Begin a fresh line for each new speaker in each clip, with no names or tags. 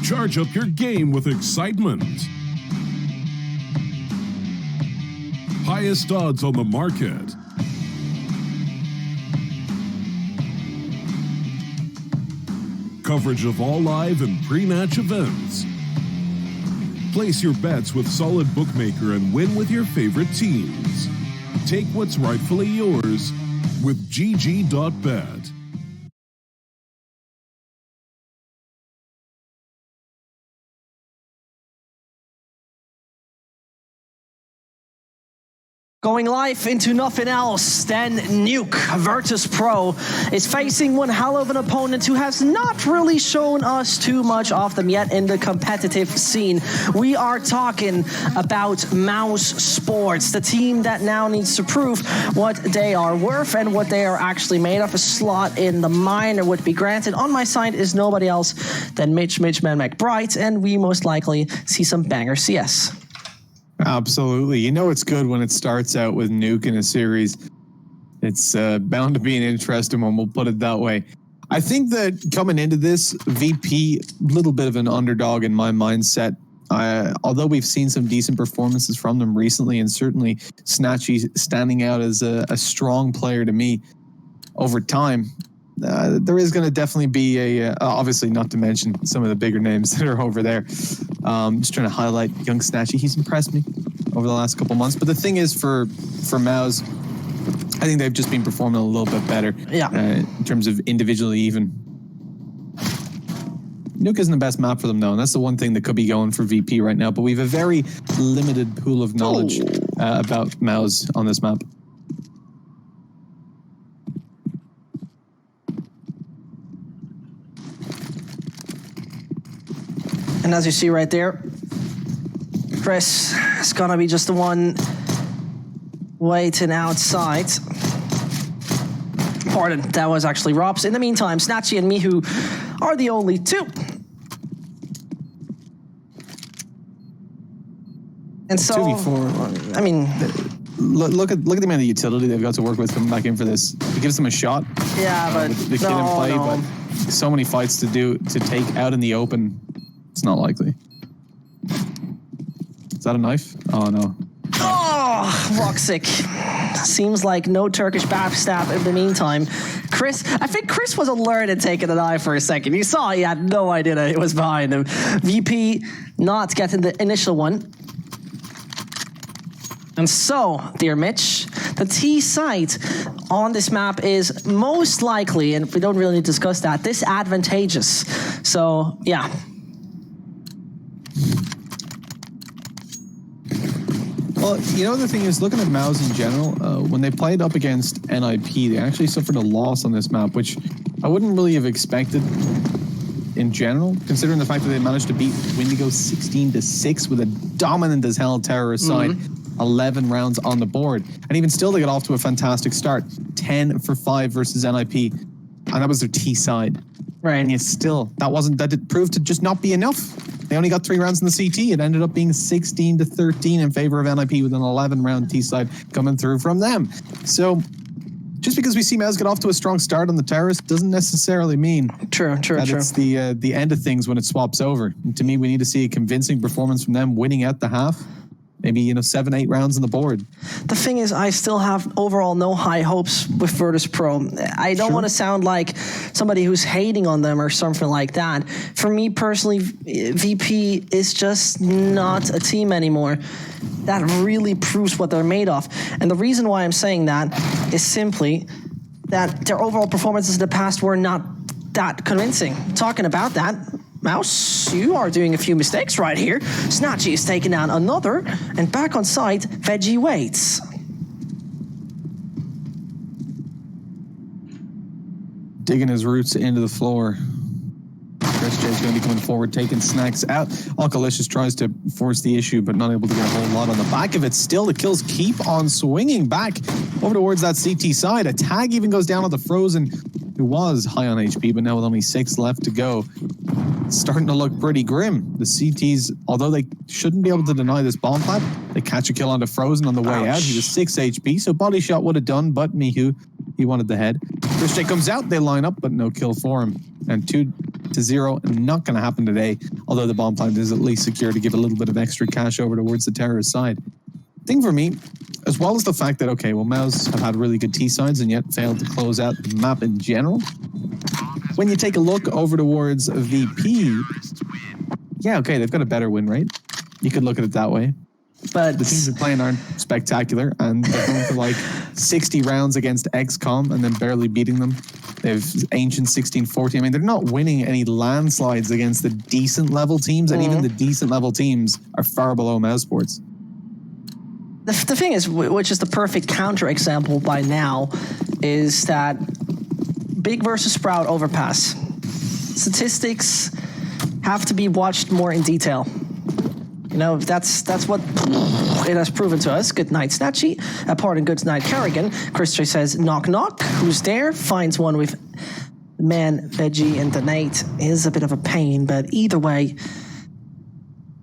Charge up your game with excitement. Highest odds on the market. Coverage of all live and pre-match events. Place your bets with Solid Bookmaker and win with your favorite teams. Take what's rightfully yours with GG.bet.
Going live into nothing else than Nuke. VIRTUS.PRO is facing one hell of an opponent who has not really shown us too much of them yet in the competitive scene. We are talking about MOUSESPORTS, the team that now needs to prove what they are worth and what they are actually made of. A slot in the minor would be granted. On my side is nobody else than Mitch Man McBride, and we most likely see some banger CS.
Absolutely. You know it's good when it starts out with Nuke in a series. It's bound to be an interesting one, we'll put it that way. I think that coming into this, VP, a little bit of an underdog in my mindset. Although we've seen some decent performances from them recently, and certainly Snatchy standing out as a strong player to me over time. There is going to definitely be obviously not to mention some of the bigger names that are over there. Just trying to highlight young Snatchy. He's impressed me over the last couple months. But the thing is for Mouse, I think they've just been performing a little bit better.
Yeah.
In terms of individually even. Nuke isn't the best map for them though, and that's the one thing that could be going for VP right now. But we have a very limited pool of knowledge about Mouse on this map.
And as you see right there, Chris is gonna be just the one waiting outside. Pardon, that was actually Robs. In the meantime, Snatchy and Mihu are the only two. And so,
2v4.
I mean,
look at the amount of utility they've got to work with coming back in for this. It gives them a shot.
Yeah, but
the kid in play, but so many fights to take out in the open. It's not likely. Is that a knife? Oh no.
Oh, Roxic. Seems like no Turkish backstab in the meantime. I think Chris was alert and taking an eye for a second. You saw he had no idea that it was behind him. VP not getting the initial one. And so, dear Mitch, the T site on this map is most likely, and we don't really need to discuss that, disadvantageous. So, yeah.
Well, you know, the thing is, looking at Mouse in general, when they played up against NIP, they actually suffered a loss on this map, which I wouldn't really have expected in general, considering the fact that they managed to beat Windigo 16-6 with a dominant as hell terrorist side, 11 rounds on the board. And even still, they got off to a fantastic start, 10 for 5 versus NIP, and that was their T side.
Right.
And yet still, that proved to just not be enough. They only got 3 rounds in the CT. It ended up being 16-13 in favor of NIP with an 11-round T side coming through from them. So just because we see Mouse get off to a strong start on the terrorist doesn't necessarily mean that it's the end of things when it swaps over. And to me, we need to see a convincing performance from them winning at the half. Maybe, 7-8 rounds on the board.
The thing is, I still have overall no high hopes with VIRTUS.PRO. I don't want to sound like somebody who's hating on them or something like that. For me personally, VP is just not a team anymore. That really proves what they're made of. And the reason why I'm saying that is simply that their overall performances in the past were not that convincing. Talking about that, Mouse, you are doing a few mistakes right here. Snatchy is taking down another, and back on site, Veggie waits.
Digging his roots into the floor. Chris J's going to be coming forward, taking Snacks out. Alkalicious tries to force the issue, but not able to get a whole lot on the back of it. Still, the kills keep on swinging back over towards that CT side. A tag even goes down on the Frozen, who was high on HP, but now with only 6 left to go. It's starting to look pretty grim. The CTs, although they shouldn't be able to deny this bomb plant, they catch a kill onto Frozen on the way out. He was 6 HP, so body shot would have done, but Mihu, he wanted the head. Chris J comes out, they line up, but no kill for him. And 2 to 0. Not going to happen today, although the bomb plant is at least secure to give a little bit of extra cash over towards the terrorist side. Thing for me, as well as the fact that, okay, well, Mouse have had really good T-sides and yet failed to close out the map in general. When you take a look over towards VP, yeah, okay, they've got a better win rate. You could look at it that way. But the teams they're playing aren't spectacular, and they're going for like 60 rounds against XCOM and then barely beating them. They've Ancient 1640. I mean, they're not winning any landslides against the decent level teams, and even the decent level teams are far below MOUSESPORTS.
The thing is, which is the perfect counter example by now, is that Big versus Sprout overpass. Statistics have to be watched more in detail. You know, that's what it has proven to us. Good night, Snatchy. Pardon, good night, Carrigan. Chris J says, knock, knock. Who's there? Finds one with Man, Veggie, and Donate. Is a bit of a pain, but either way,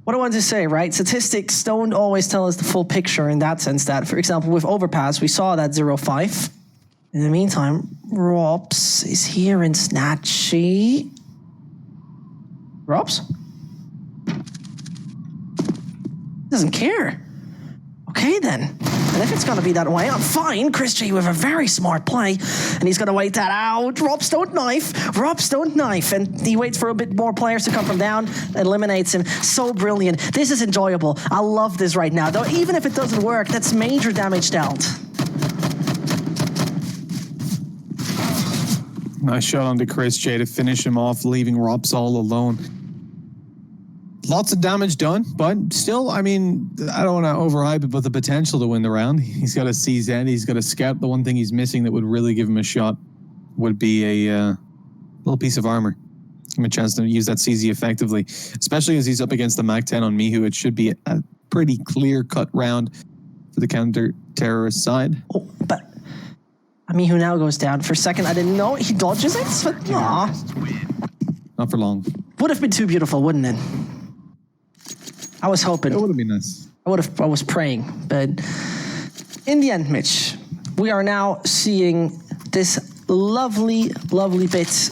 what I wanted to say, right? Statistics don't always tell us the full picture in that sense that, for example, with Overpass, we saw that 0-5. In the meantime, Robs is here in Snatchy. Robs? Doesn't care. Okay, then. And if it's going to be that way, I'm fine. Chris G with a very smart play. And he's going to wait that out. Robs don't knife. Robs don't knife. And he waits for a bit more players to come from down. Eliminates him. So brilliant. This is enjoyable. I love this right now. Though even if it doesn't work, that's major damage dealt.
Nice shot onto Chris J to finish him off, leaving Robs all alone. Lots of damage done, but still, I mean, I don't want to overhype it, but the potential to win the round. He's got a CZ, he's got a scout. The one thing he's missing that would really give him a shot would be a little piece of armor. Give him a chance to use that CZ effectively, especially as he's up against the MAC-10 on Mihu. It should be a pretty clear-cut round for the counter-terrorist side.
Oh, but Mihu now goes down. For a second, I didn't know. He dodges it, but nah.
Not for long.
Would have been too beautiful, wouldn't it? I was hoping.
It would have been nice.
I was praying, but in the end, Mitch, we are now seeing this lovely, lovely bit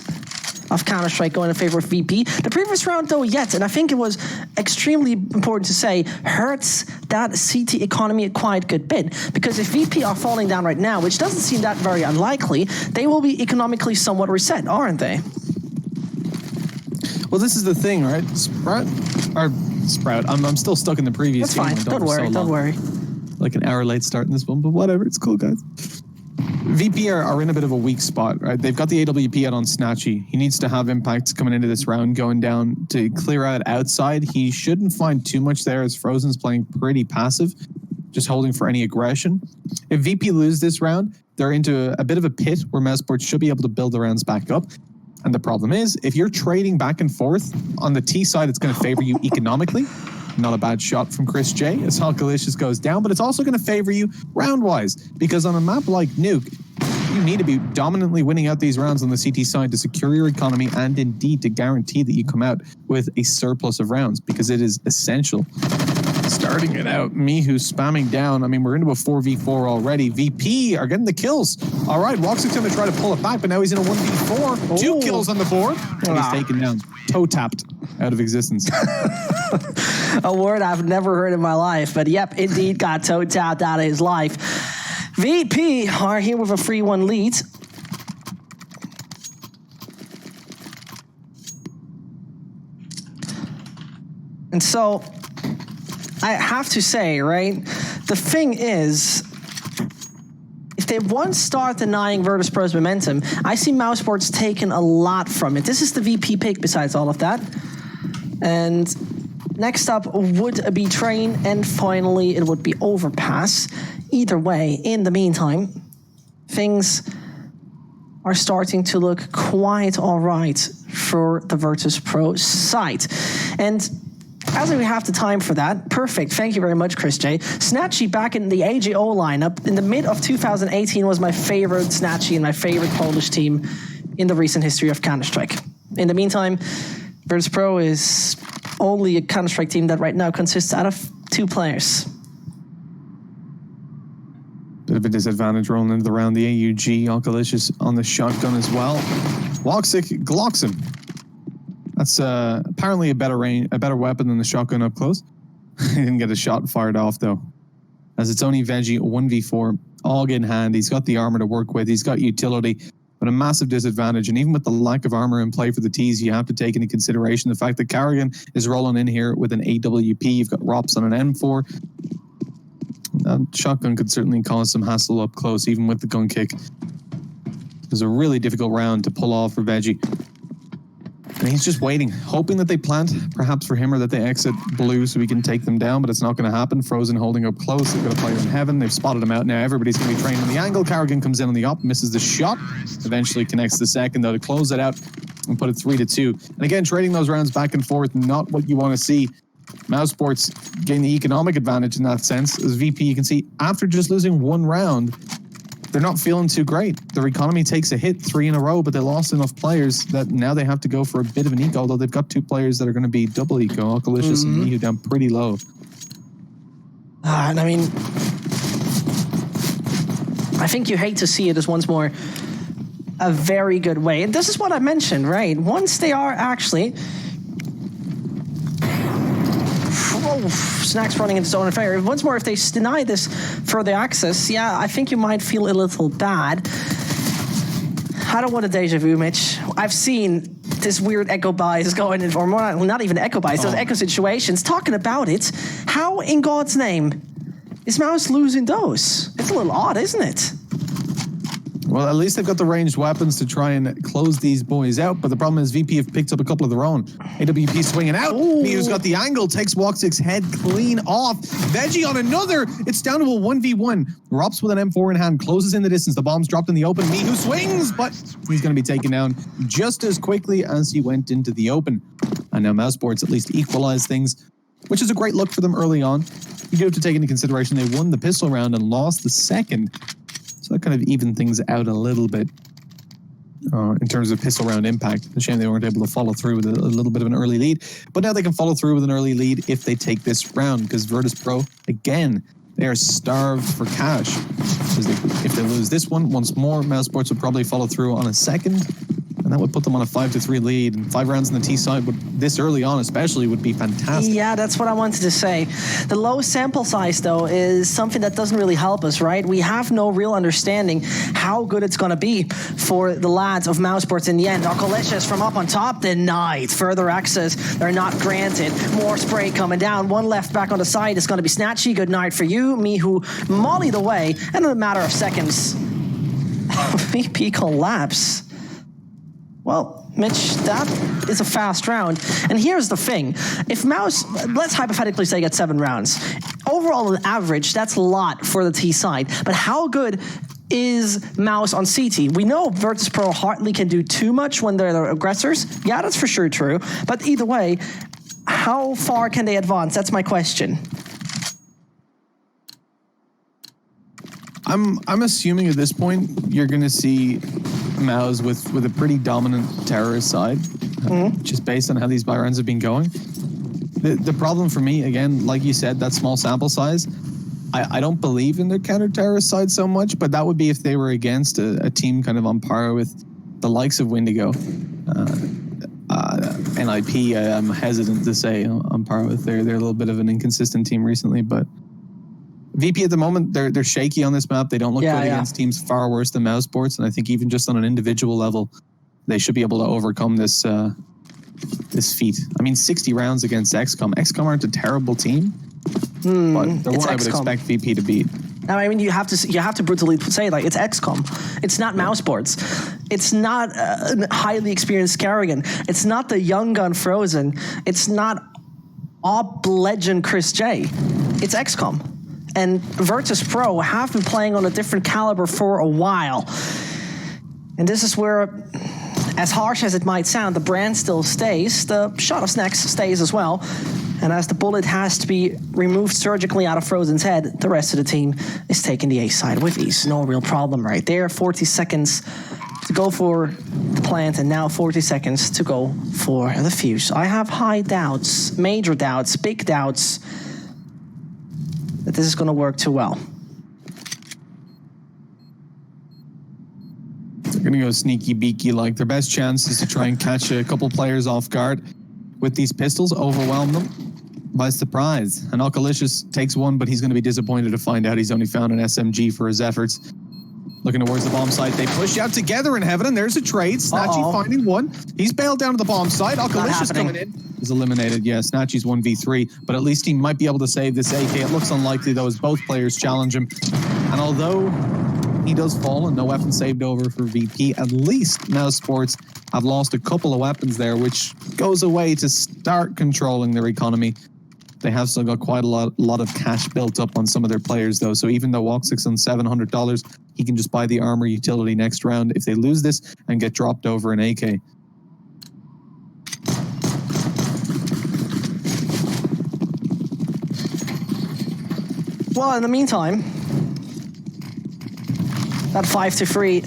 of Counter-Strike going in favor of VP. The previous round, though, and I think it was extremely important to say, hurts that CT economy a quite good bit, because if VP are falling down right now, which doesn't seem that very unlikely, they will be economically somewhat reset, aren't they?
Well, this is the thing, right? Sprout. I'm still stuck in the previous
game. That's fine. Don't worry.
Like an hour late start in this one, but whatever. It's cool, guys. VP are in a bit of a weak spot, right? They've got the AWP out on Snatchy. He needs to have impacts coming into this round, going down to clear out outside. He shouldn't find too much there as Frozen's playing pretty passive, just holding for any aggression. If VP lose this round, they're into a bit of a pit where MOUSESPORTS should be able to build the rounds back up. And the problem is, if you're trading back and forth, on the T side, it's going to favor you economically. Not a bad shot from Chris J as Halkalicious goes down, but it's also going to favor you round-wise, because on a map like Nuke, you need to be dominantly winning out these rounds on the CT side to secure your economy and indeed to guarantee that you come out with a surplus of rounds, because it is essential. Starting it out, Mihu spamming down. I mean, we're into a 4v4 already. VP are getting the kills. All right, Woxic's going to try to pull it back, but now he's in a 1v4. Oh. 2 kills on the board, and he's taken down. Toe-tapped out of existence.
A word I've never heard in my life, but yep, indeed got toe-tapped out of his life. VP are here with a 3-1 lead. And so, I have to say, right, the thing is, if they once start denying VIRTUS.PRO's momentum, I see MOUSESPORTS taking a lot from it. This is the VP pick besides all of that. And next up would be Train, and finally it would be Overpass. Either way, in the meantime, things are starting to look quite all right for the VIRTUS.PRO side. And as we have the time for that, perfect. Thank you very much, Chris J. Snatchy back in the AJO lineup in the mid of 2018 was my favorite Snatchy and my favorite Polish team in the recent history of Counter-Strike. In the meantime, VIRTUS.PRO is only a Counter-Strike team that right now consists out of 2 players.
Bit of a disadvantage rolling into the round. The AUG, Alkalicious on the shotgun as well. Woxic glocks him. That's apparently a better weapon than the shotgun up close. He didn't get a shot fired off though. As it's only Veggie 1v4, AUG in hand. He's got the armor to work with. He's got utility, but a massive disadvantage. And even with the lack of armor in play for the T's, you have to take into consideration the fact that Carrigan is rolling in here with an AWP. You've got Rops on an M4. That shotgun could certainly cause some hassle up close, even with the gun kick. It was a really difficult round to pull off for Veggie. And he's just waiting, hoping that they plant, perhaps for him, or that they exit blue so we can take them down, but it's not going to happen. Frozen holding up close. They've got a player in heaven. They've spotted him out now. Everybody's going to be trained on the angle. Carrigan comes in on the op, misses the shot. Eventually connects the second, though, to close it out and put it 3-2. And again, trading those rounds back and forth, not what you want to see. MOUSESPORTS gain the economic advantage in that sense. As VP, you can see, after just losing one round, they're not feeling too great. Their economy takes a hit 3 in a row, but they lost enough players that now they have to go for a bit of an eco, although they've got 2 players that are going to be double eco, Alkalicious and Mihu down pretty low.
And I mean, I think you hate to see it as once more a very good way. And this is what I mentioned, right? Once they are actually... Oh, Snacks running into zone of fire. Once more, if they deny this further access, yeah, I think you might feel a little bad. I don't want a deja vu, Mitch. I've seen this weird echo bias going in, or more, not even echo bias, those echo situations, talking about it. How in God's name is Mouse losing those? It's a little odd, isn't it?
Well, at least they've got the ranged weapons to try and close these boys out, but the problem is VP have picked up a couple of their own. AWP swinging out. Miu's got the angle, takes Walkstick's head clean off. Veggie on another. It's down to a 1v1. Rops with an M4 in hand, closes in the distance. The bomb's dropped in the open. Miu swings, but he's going to be taken down just as quickly as he went into the open. And now MOUSESPORTS at least equalize things, which is a great look for them early on. You do have to take into consideration they won the pistol round and lost the second. So that kind of evened things out a little bit in terms of pistol round impact. A shame they weren't able to follow through with a little bit of an early lead. But now they can follow through with an early lead if they take this round, because VIRTUS.PRO, again, they are starved for cash. If they lose this one, once more, MOUSESPORTS would probably follow through on a second. And that would put them on a 5-3 lead. And 5 rounds on the T side, this early on especially, would be fantastic.
Yeah, that's what I wanted to say. The low sample size, though, is something that doesn't really help us, right? We have no real understanding how good it's going to be for the lads of MOUSESPORTS in the end. Alkalicious from up on top, denied. Further access, they're not granted. More spray coming down. One left back on the side. It's going to be Snatchy. Good night for you. Mihu mollied away. And in a matter of seconds, VP collapse. Well, Mitch, that is a fast round. And here's the thing. If Mouse, let's hypothetically say get 7 rounds. Overall, on average, that's a lot for the T side. But how good is Mouse on CT? We know VIRTUS.PRO hardly can do too much when they're the aggressors. Yeah, that's for sure true. But either way, how far can they advance? That's my question.
I'm assuming at this point you're going to see Mouse with a pretty dominant terrorist side, just based on how these buy rounds have been going. The problem for me, again, like you said, that small sample size, I don't believe in their counter-terrorist side so much, but that would be if they were against a team kind of on par with the likes of Wendigo. NIP, I'm hesitant to say on par with. They're a little bit of an inconsistent team recently, but VP at the moment, they're shaky on this map. They don't look good against teams far worse than MOUSESPORTS, and I think even just on an individual level, they should be able to overcome this this feat. I mean, 60 rounds against XCOM. XCOM aren't a terrible team, but they're one I would expect VP to beat.
Now, I mean, you have to brutally say, like, it's XCOM. It's not MOUSESPORTS. It's not a highly experienced Carrigan. It's not the young gun Frozen. It's not Op legend Chris J. It's XCOM. And VIRTUS.PRO have been playing on a different caliber for a while. And this is where, as harsh as it might sound, the brand still stays. The shot of Snacks stays as well. And as the bullet has to be removed surgically out of Frozen's head, the rest of the team is taking the A side with ease. No real problem right there. 40 seconds to go for the plant, and now 40 seconds to go for the fuse. I have high doubts, major doubts, big doubts, that this is going to work too well.
going to go sneaky beaky. Like, their best chance is to try and catch a couple players off guard with these pistols, overwhelm them by surprise. And Alkalicious takes one, but he's going to be disappointed to find out he's only found an SMG for his efforts. Looking towards the bomb site. They push out together in heaven, and there's a trade. Snatchy finding one. He's bailed down to the bomb site. Alkalicious coming in. Is eliminated. Yeah, Snatchy's 1v3, but at least he might be able to save this AK. It looks unlikely, though, as both players challenge him. And although he does fall and no weapon saved over for VP, at least MOUSESPORTS have lost a couple of weapons there, which goes away to start controlling their economy. They have still got quite a lot of cash built up on some of their players, though. So even though Woxic's on $700, he can just buy the armor utility next round if they lose this and get dropped over an AK.
Well, in the meantime, that 5-3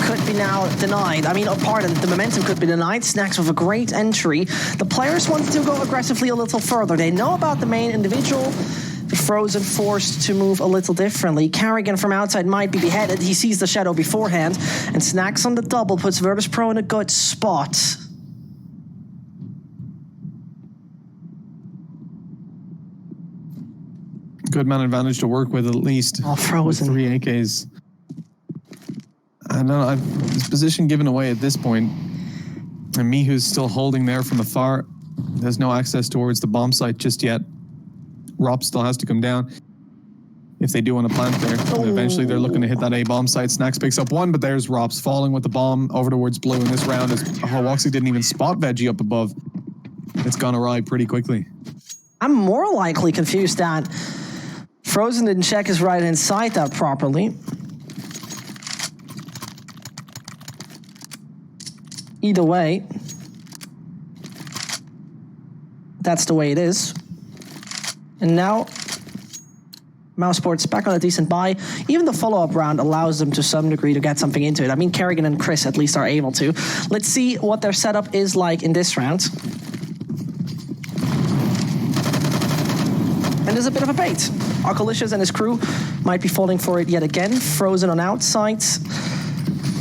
could be now denied. I mean, pardon, the momentum could be denied. Snacks with a great entry. The players want to go aggressively a little further. They know about the main individual. Frozen forced to move a little differently. Carrigan from outside might be beheaded. He sees the shadow beforehand. And Snacks on the double puts VIRTUS.PRO in a good spot.
Good man advantage to work with, at least.
Oh, Frozen.
3 AKs. I don't know. His position given away at this point. And me, who's still holding there from afar, there's no access towards the bomb site just yet. Rop still has to come down if they do want to plant there. And eventually they're looking to hit that A bomb site. Snacks picks up one, but there's Rops falling with the bomb over towards blue in this round as Woxy didn't even spot Veggie up above. It's gone awry pretty quickly.
I'm more likely confused that Frozen didn't check his right-hand side out properly. Either way, that's the way it is. And now, MOUSESPORTS back on a decent buy. Even the follow-up round allows them to some degree to get something into it. I mean, Kerrigan and Chris at least are able to. Let's see what their setup is like in this round. And there's a bit of a bait. Alkalicious and his crew might be falling for it yet again. Frozen on outside.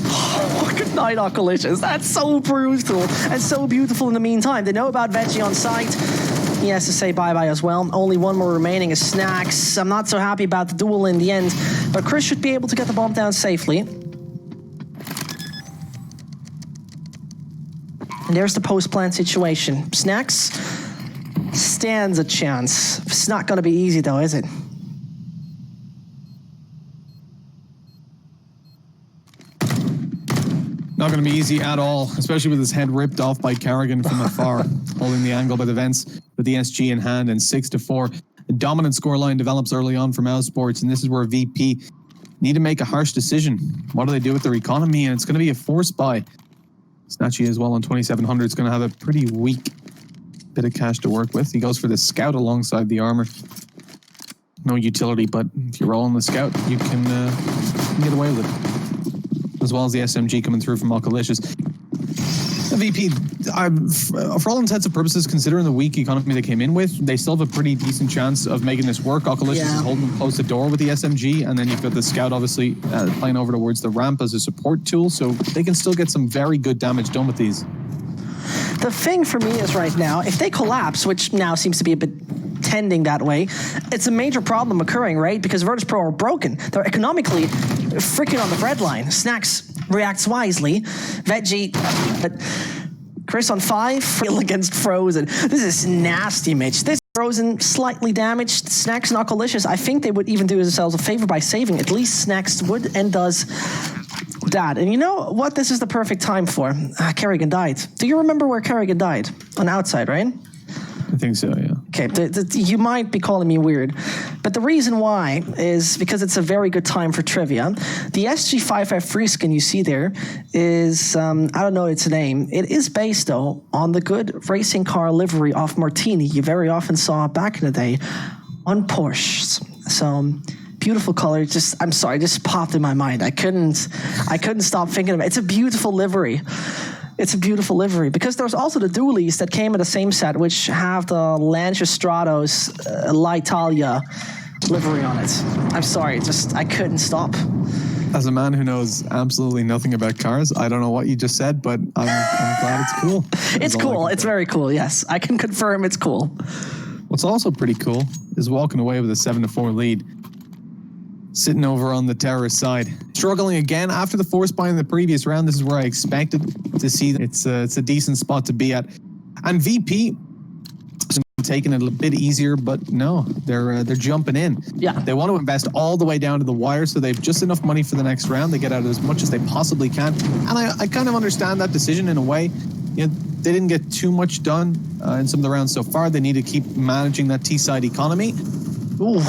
Oh, good night, Alkalicious. That's so brutal and so beautiful in the meantime. They know about Veggie on site. He has to say bye-bye as well. Only one more remaining is Snacks. I'm not so happy about the duel in the end, but Chris should be able to get the bomb down safely. And there's the post-plant situation. Snacks stands a chance. It's not going to be easy, though, is it?
Not going to be easy at all, especially with his head ripped off by Carrigan from afar, holding the angle by the vents with the SG in hand, and 6-4. A dominant scoreline develops early on for MOUSESPORTS, and this is where VP need to make a harsh decision. What do they do with their economy? And it's going to be a forced buy. Snatchy as well on 2,700. It's going to have a pretty weak bit of cash to work with. He goes for the scout alongside the armor. No utility, but if you're rolling the scout, you can get away with it. As well as the SMG coming through from Alkalicious. The VP, for all intents and purposes, considering the weak economy they came in with, they still have a pretty decent chance of making this work. Alkalicious is holding them close the door with the SMG, and then you've got the scout obviously playing over towards the ramp as a support tool, so they can still get some very good damage done with these.
The thing for me is right now, if they collapse, which now seems to be a bit tending that way, it's a major problem occurring, right? Because VIRTUS.PRO are broken. They're economically freaking on the breadline. Snacks reacts wisely. Veggie, but Chris on 5, against Frozen. This is nasty, Mitch. This Frozen slightly damaged. Snacks and Alkalicious, I think they would even do themselves a favor by saving. At least Snacks would and does that. And you know what this is the perfect time for? Kerrigan died. Do you remember where Kerrigan died? On outside, right?
I think so, yeah.
Okay, you might be calling me weird, but the reason why is because it's a very good time for trivia. The SG55 free skin you see there is, I don't know its name. It is based, though, on the good racing car livery of Martini you very often saw back in the day on Porsches. So, beautiful color. I'm sorry, just popped in my mind. I couldn't stop thinking of it. It's a beautiful livery. It's a beautiful livery because there's also the dualies that came in the same set, which have the Lancia Stratos L'Italia livery on it. I'm sorry, I couldn't stop.
As a man who knows absolutely nothing about cars, I don't know what you just said, but I'm glad it's cool.
It's cool. It's very cool. Yes, I can confirm it's cool.
What's also pretty cool is walking away with a 7-4 lead. Sitting over on the terrorist side. Struggling again after the force buy in the previous round. This is where I expected to see. It's a decent spot to be at. And VP taking it a bit easier, but no, they're jumping in.
Yeah.
They want to invest all the way down to the wire, so they've just enough money for the next round. They get out as much as they possibly can. And I kind of understand that decision in a way. You know, they didn't get too much done in some of the rounds so far. They need to keep managing that T-side economy.
Ooh.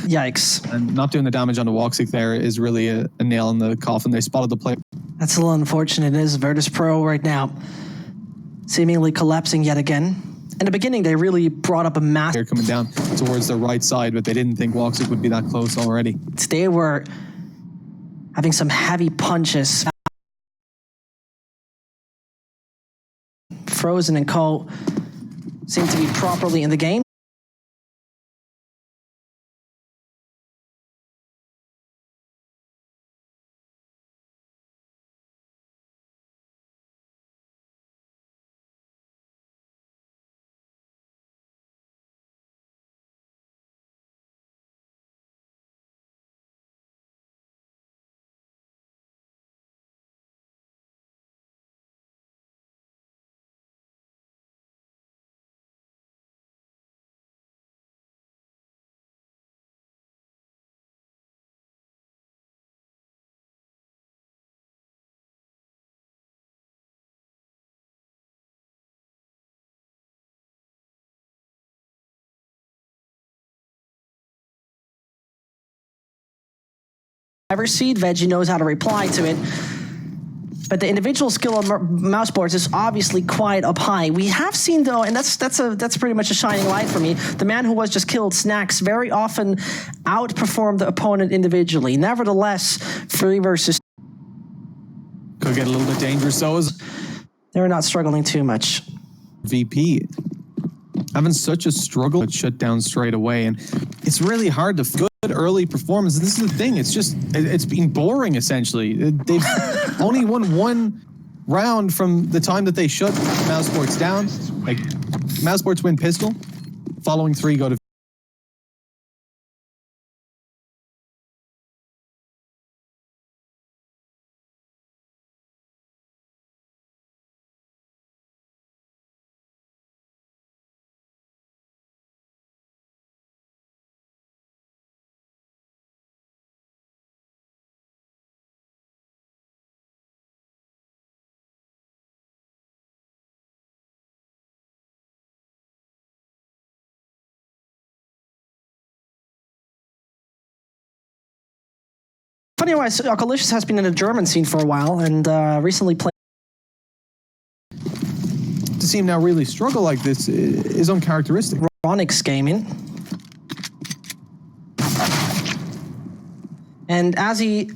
Yikes.
And not doing the damage on the Woxic there is really a nail in the coffin. They spotted the play.
That's a little unfortunate. It is Virtus.PRO right now, seemingly collapsing yet again. In the beginning, they really brought up a mass.
They're coming down towards the right side, but they didn't think Woxic would be that close already.
They were having some heavy punches. Frozen and Co. seem to be properly in the game. Driver's seat, Veggie knows how to reply to it. But the individual skill of MOUSESPORTS is obviously quite up high. We have seen, though, and that's pretty much a shining light for me, the man who was just killed, Snacks, very often outperformed the opponent individually. Nevertheless, 3 versus...
Could get a little bit dangerous, so is...
They're not struggling too much.
VP having such a struggle to shut down straight away, and it's really hard to good early performance. This is the thing, it's been boring essentially. They've only won 1 round from the time that they shut MOUSESPORTS down. Like, MOUSESPORTS win pistol, following 3 go to
Funny wise, Alkalicious has been in the German scene for a while and recently played.
To see him now really struggle like this is uncharacteristic.
Ronix Gaming. And as he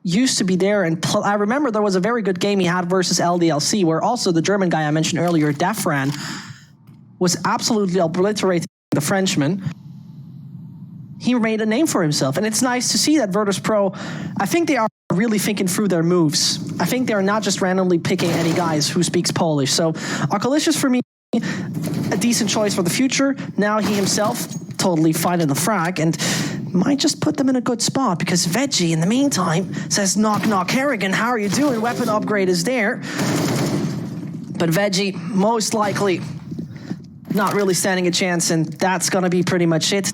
used to be there, and I remember there was a very good game he had versus LDLC, where also the German guy I mentioned earlier, Defran, was absolutely obliterating the Frenchman. He made a name for himself, and it's nice to see that Virtus.PRO, I think they are really thinking through their moves. I think they're not just randomly picking any guys who speaks Polish. So Alkalicious, for me, a decent choice for the future. Now he himself totally fine in the frag, and might just put them in a good spot, because Veggie, in the meantime, says, knock, knock, Harrigan, how are you doing? Weapon upgrade is there. But Veggie, most likely, not really standing a chance, and that's going to be pretty much it.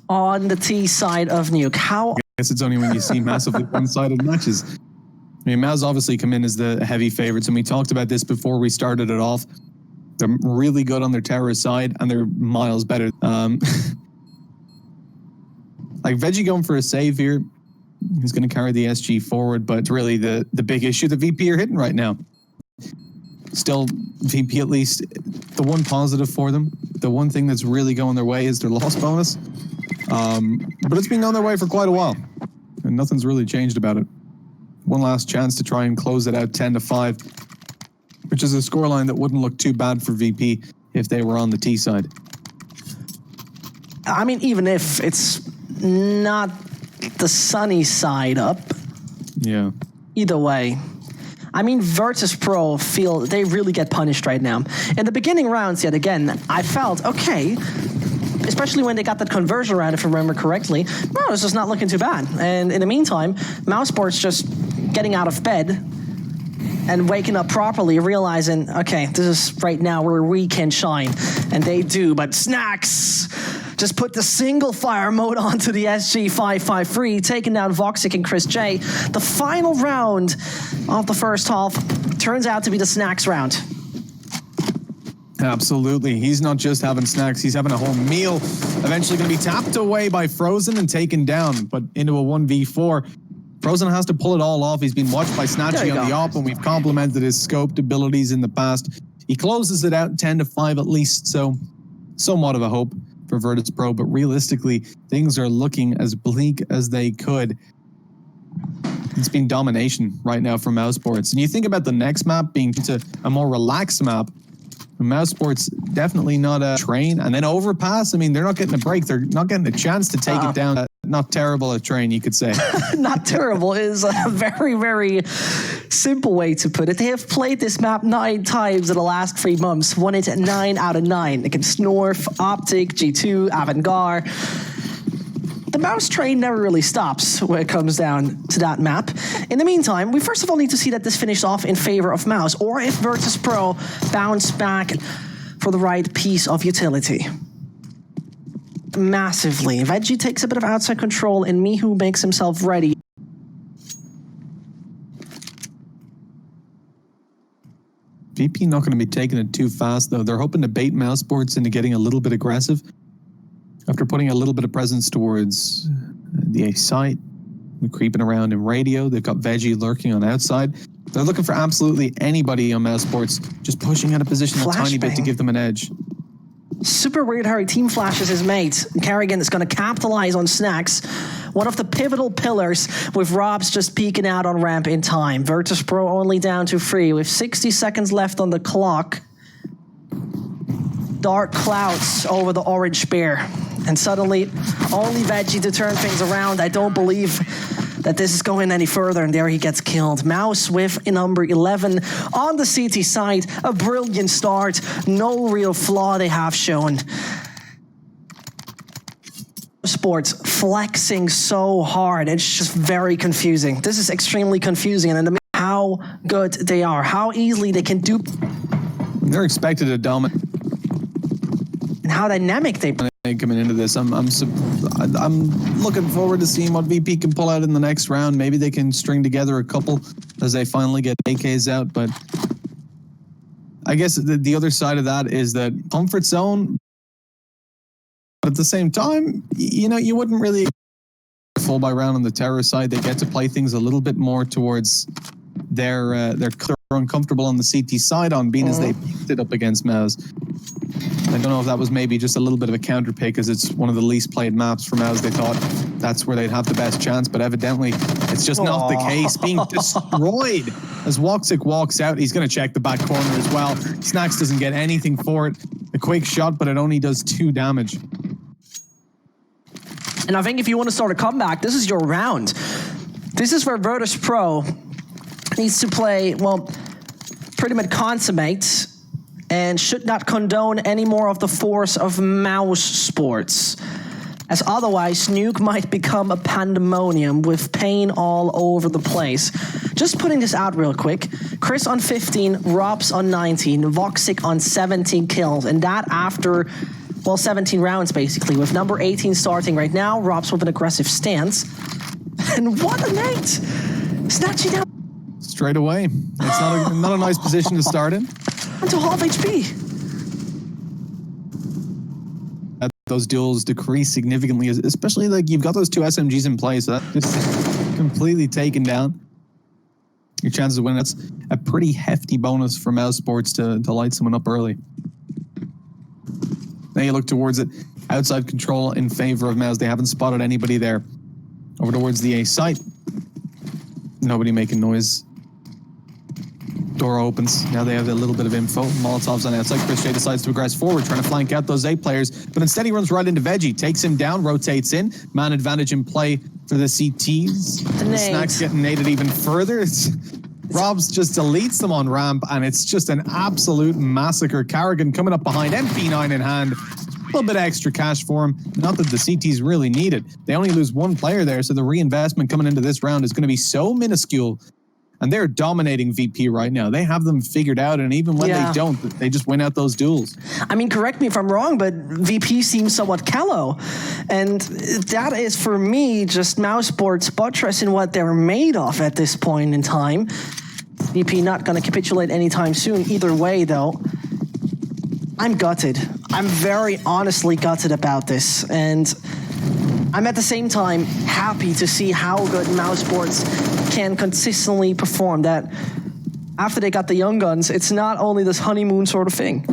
On the T side of Nuke. How?
I guess it's only when you see massively one-sided matches. I mean, Maz obviously come in as the heavy favorites, and we talked about this before we started it off. They're really good on their terrorist side, and they're miles better. Like Veggie going for a save here. He's going to carry the SG forward, but it's really the big issue that VP are hitting right now. Still, VP at least, the one positive for them, the one thing that's really going their way is their loss bonus. But it's been on their way for quite a while, and nothing's really changed about it. One last chance to try and close it out 10-5, which is a scoreline that wouldn't look too bad for VP if they were on the T side.
I mean, even if it's not the sunny side up.
Yeah.
Either way. I mean, Virtus.PRO feel they really get punished right now. In the beginning rounds, yet again, I felt, okay, especially when they got that conversion round, if I remember correctly, no, this is not looking too bad. And in the meantime, MOUSESPORTS just getting out of bed and waking up properly, realizing, okay, this is right now where we can shine. And they do, but Snacks just put the single fire mode onto the SG553, taking down Voxic and Chris J. The final round of the first half turns out to be the Snacks round.
Absolutely. He's not just having snacks, he's having a whole meal. Eventually going to be tapped away by Frozen and taken down, but into a 1v4. Frozen has to pull it all off. He's been watched by Snatchy on the op, and we've complimented his scoped abilities in the past. He closes it out 10-5 at least, so somewhat of a hope for Virtus.PRO, but realistically, things are looking as bleak as they could. It's been domination right now for MOUSESPORTS. And you think about the next map being a more relaxed map, MOUSESPORTS definitely not a train, and then Overpass. I mean, they're not getting a break. They're not getting a chance to take it down. Not terrible a train, you could say.
Not terrible is a very, very simple way to put it. They have played this map 9 times in the last 3 months, won it 9 out of 9 against Snorf, Optic, G2, Avantgarde. The mouse train never really stops when it comes down to that map. In the meantime, we first of all need to see that this finished off in favor of Mouse, or if Virtus.PRO bounce back for the right piece of utility. Massively. Veggie takes a bit of outside control, and Mihu makes himself ready.
VP not going to be taking it too fast, though. They're hoping to bait MOUSESPORTS into getting a little bit aggressive. After putting a little bit of presence towards the A site, creeping around in radio, they've got Veggie lurking on outside. They're looking for absolutely anybody on MOUSESPORTS, just pushing out of position a tiny bit to give them an edge.
Super weird how he team flashes his mate. Kerrigan is going to capitalize on Snacks, one of the pivotal pillars, with Robs just peeking out on ramp in time. Virtus.PRO only down to 3 with 60 seconds left on the clock. Dark clouds over the orange spear. And suddenly, only Veggie to turn things around. I don't believe that this is going any further, and there he gets killed. Mouse with number 11 on the CT side. A brilliant start. No real flaw they have shown. Sports flexing so hard. It's just very confusing. This is extremely confusing, and how good they are, how easily they can do.
They're expected to dominate.
And how dynamic they
coming into this. I'm looking forward to seeing what VP can pull out in the next round. Maybe they can string together a couple as they finally get AKs out. But I guess the other side of that is that comfort zone. But at the same time, you know, you wouldn't really full by round on the terror side. They get to play things a little bit more towards their uncomfortable on the CT side on being as they picked it up against Mouse. I don't know if that was maybe just a little bit of a counter pick, because it's one of the least played maps for Mouse. They thought that's where they'd have the best chance, but evidently it's just not the case. Being destroyed as Woxic walks out. He's going to check the back corner as well. Snacks doesn't get anything for it. A quick shot, but it only does 2 damage.
And I think if you want to start a comeback, this is your round. This is where Virtus.PRO needs to play, well, pretty much consummate and should not condone any more of the force of MOUSESPORTS, as otherwise Nuke might become a pandemonium with pain all over the place. Just putting this out real quick, Chris on 15, Robs on 19, Voxic on 17 kills, and that after, well, 17 rounds basically, with number 18 starting right now, Robs with an aggressive stance. And what a night! Snatching down
straight away. It's not a nice position to start in.
Into half HP.
Those duels decrease significantly, especially like you've got those 2 SMGs in play, so that's just completely taken down. Your chances of winning, that's a pretty hefty bonus for MOUSESPORTS to light someone up early. Now you look towards it. Outside control in favor of Mouse. They haven't spotted anybody there. Over towards the A site. Nobody making noise. Door opens. Now they have a little bit of info. Molotov's on the outside. Chris J decides to progress forward, trying to flank out those 8 players. But instead he runs right into Veggie. Takes him down, rotates in. Man advantage in play for the CTs. The Snacks getting naded even further. Robs just deletes them on ramp, and it's just an absolute massacre. Carrigan coming up behind, MP9 in hand. A little bit of extra cash for him. Not that the CTs really need it. They only lose 1 player there, so the reinvestment coming into this round is going to be so minuscule. And they're dominating VP right now. They have them figured out, and even when they don't, they just win out those duels.
I mean, correct me if I'm wrong, but VP seems somewhat callow. And that is, for me, just MOUSESPORTS buttressing what they're made of at this point in time. VP not going to capitulate anytime soon. Either way, though, I'm gutted. I'm very honestly gutted about this. And I'm at the same time happy to see how good MOUSESPORTS can consistently perform. That after they got the young guns, it's not only this honeymoon sort of thing.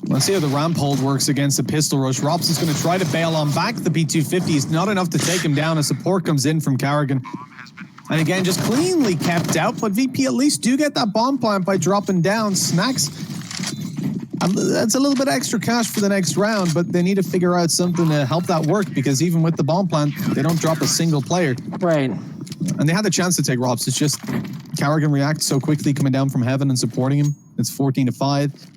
Let's see how the ramp hold works against the pistol rush. Rops is going to try to bail on back the P250. It's not enough to take him down as support comes in from Carrigan. And again, just cleanly kept out, but VP at least do get that bomb plant by dropping down. Snacks, that's a little bit extra cash for the next round, but they need to figure out something to help that work, because even with the bomb plant, they don't drop a single player.
Right.
And they had the chance to take Robs. It's just Carrigan reacts so quickly coming down from heaven and supporting him. It's 14-5.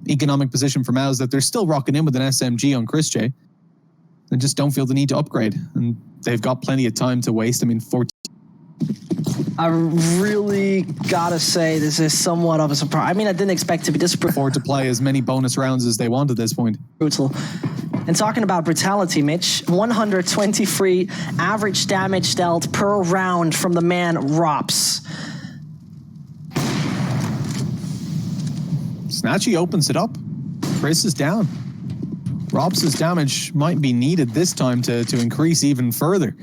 Economic position for Mouse that they're still rocking in with an SMG on Chris J. They just don't feel the need to upgrade. And they've got plenty of time to waste. I mean, 14.
I really gotta say this is somewhat of a surprise. I mean, I didn't expect to be this
afford to play as many bonus rounds as they want at this point.
Brutal. And talking about brutality, Mitch, 123 average damage dealt per round from the man Rops.
Snatchy opens it up. Chris is down. Rops' damage might be needed this time to increase even further.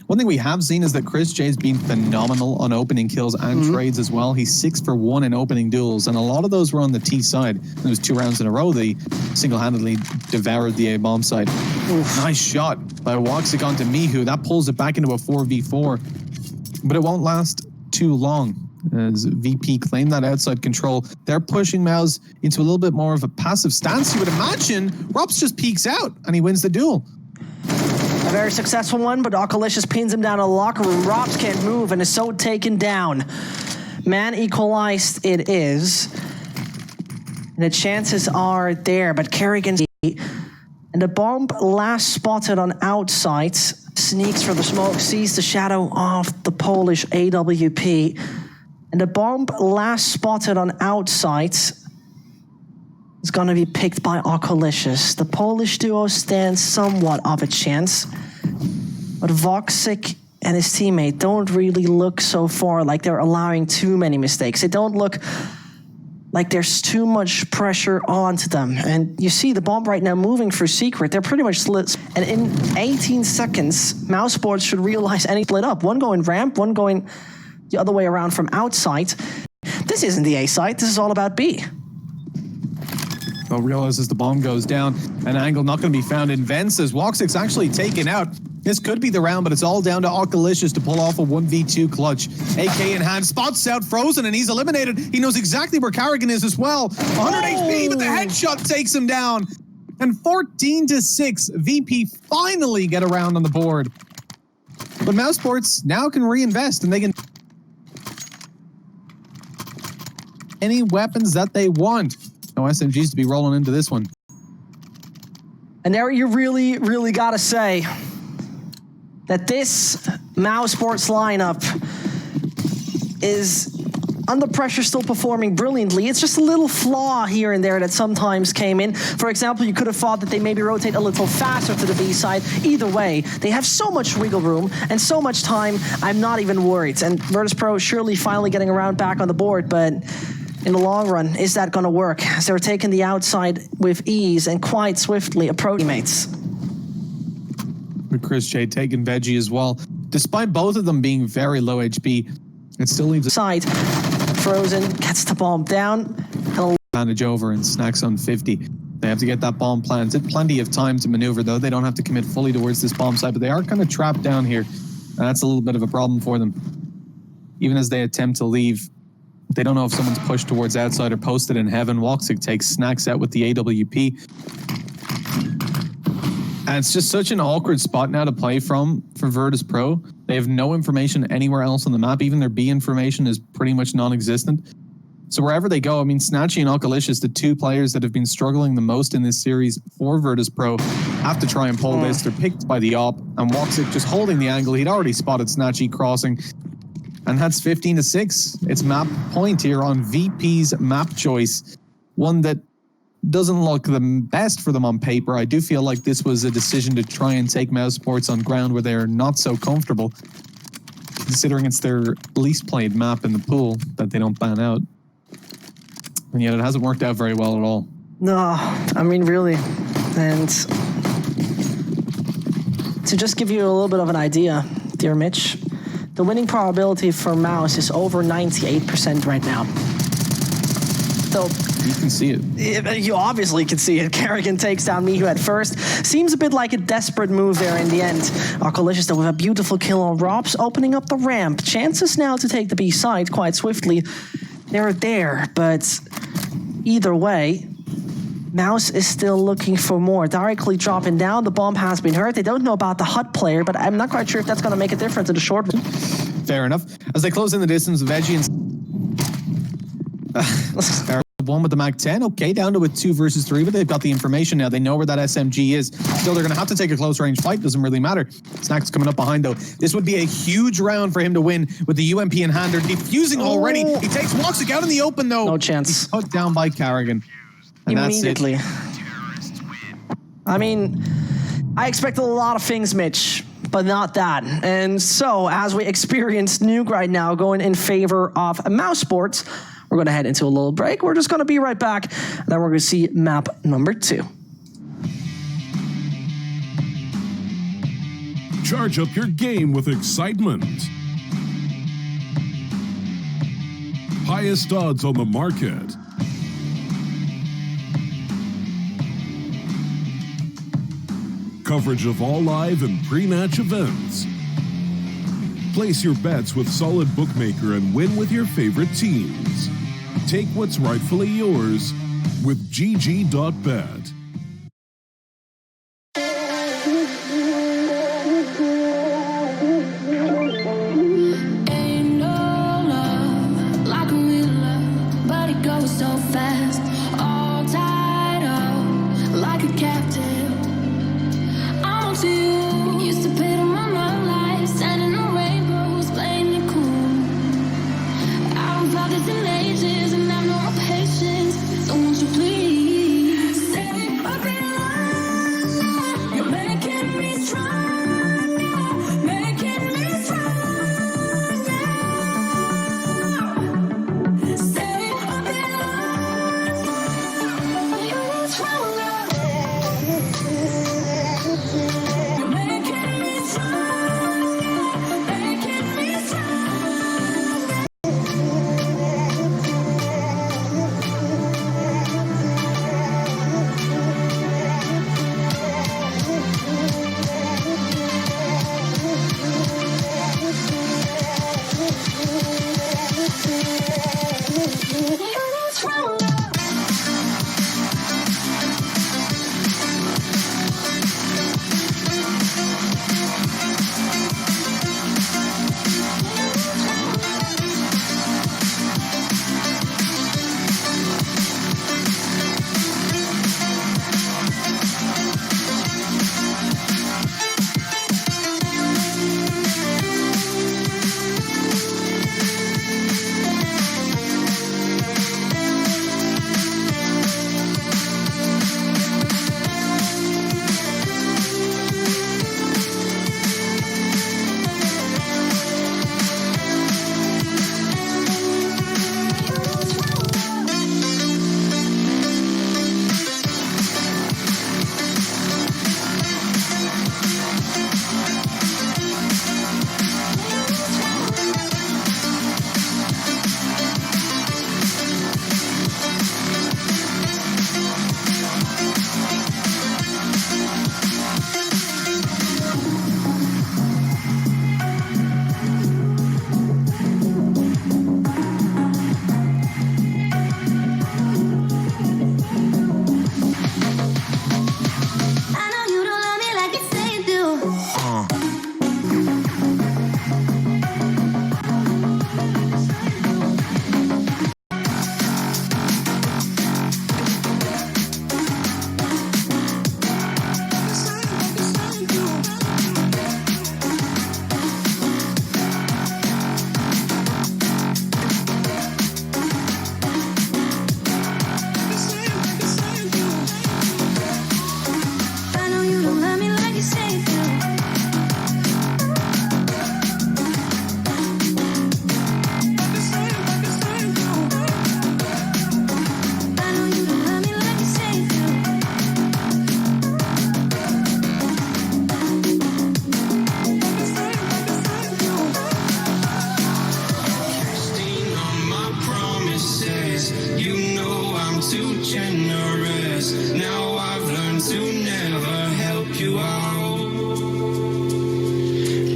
One thing we have seen is that Chris J's been phenomenal on opening kills and trades as well. He's 6 for 1 in opening duels, and a lot of those were on the T side. There was 2 rounds in a row they single-handedly devoured the A-bomb side. Oof. Nice shot by Woxic onto Mihu. That pulls it back into a 4v4, but it won't last too long as VP claim that outside control. They're pushing Mouse into a little bit more of a passive stance, you would imagine. Rops just peeks out, and he wins the duel.
A very successful one, but Oculicious pins him down in the locker room. Robs can't move and is so taken down. Man equalized it is. And the chances are there, but Kerrigan... And the bomb last spotted on outside. Sneaks for the smoke, sees the shadow of the Polish AWP. And the bomb last spotted on outside is going to be picked by Oculicious. The Polish duo stands somewhat of a chance, but Voxic and his teammate don't really look so far like they're allowing too many mistakes. They don't look like there's too much pressure onto them. And you see the bomb right now moving for Secret. They're pretty much split. And in 18 seconds, MOUSESPORTS should realize any split up. One going ramp, one going the other way around from outside. This isn't the A side. This is all about B.
Well, realizes the bomb goes down. An angle not going to be found in Vents as Woxic's actually taken out. This could be the round, but it's all down to Oculicious to pull off a 1v2 clutch. AK in hand, spots out Frozen, and he's eliminated. He knows exactly where Carrigan is as well. 100 HP, but the headshot takes him down. And 14-6, VP finally get a round on the board. But MOUSESPORTS now can reinvest, and they can any weapons that they want. No SMGs to be rolling into this one.
And there you really, really got to say that this MOUSESPORTS lineup is under pressure still performing brilliantly. It's just a little flaw here and there that sometimes came in. For example, you could have thought that they maybe rotate a little faster to the B side. Either way, they have so much wiggle room and so much time, I'm not even worried. And VIRTUS.PRO surely finally getting around back on the board, but in the long run, is that going to work? As they're taking the outside with ease and quite swiftly approaching mates.
With Chris J taking Veggie as well. Despite both of them being very low HP, it still leaves a
side. Frozen gets the bomb down.
Advantage over and Snacks on 50. They have to get that bomb planted. Plenty of time to maneuver though. They don't have to commit fully towards this bomb site, but they are kind of trapped down here. And that's a little bit of a problem for them. even as they attempt to leave. They don't know if someone's pushed towards outside or posted in heaven. Woxic takes Snacks out with the AWP. And it's just such an awkward spot now to play from for VIRTUS.PRO. They have no information anywhere else on the map. Even their B information is pretty much non-existent. So wherever they go, I mean, Snatchy and Alkalicious, the two players that have been struggling the most in this series for VIRTUS.PRO, have to try and pull this. They're picked by the op, and Woxic just holding the angle. He'd already spotted Snatchy crossing. And that's 15-6. It's map point here on VP's map choice. One that doesn't look the best for them on paper. I do feel like this was a decision to try and take MOUSESPORTS on ground where they're not so comfortable, considering it's their least played map in the pool that they don't ban out. And yet it hasn't worked out very well at all.
No, I mean, really. And to just give you a little bit of an idea, dear Mitch, the winning probability for Mouse is over 98% right now. So
you can see it.
You obviously can see it. Kerrigan takes down Mihu at first. Seems a bit like a desperate move there in the end. Alkalicious though with a beautiful kill on Robs, opening up the ramp. Chances now to take the B side quite swiftly. They're there, but either way, Mouse is still looking for more. Directly dropping down. The bomb has been hurt. They don't know about the HUD player, but I'm not quite sure if that's going to make a difference in the short run.
Fair enough. As they close in the distance, Veggie and one with the Mag 10. Okay, down to a 2 versus 3, but they've got the information now. They know where that SMG is. Still, they're going to have to take a close range fight. Doesn't really matter. Snacks coming up behind, though. This would be a huge round for him to win with the UMP in hand. They're defusing already. He takes Woxic out in the open, though.
No chance.
He's put down by Kerrigan. And
immediately.
That's it.
I mean, I expected a lot of things, Mitch, but not that. And so, as we experience Nuke right now going in favor of MOUSESPORTS, we're going to head into a little break. We're just going to be right back. And then we're going to see map number 2.
Charge up your game with excitement. Highest odds on the market. Coverage of all live and pre-match events. Place your bets with Solid Bookmaker and win with your favorite teams. Take what's rightfully yours with GG.bet.
Ain't no love like a real love, but it goes so fast. All tied up like a captive. I'm on to you. Used to pay to run my life, standing on rainbows, playing it cool. I don't father in ages, and I have no patience. So won't you please?
generous. Now I've learned to never help you out.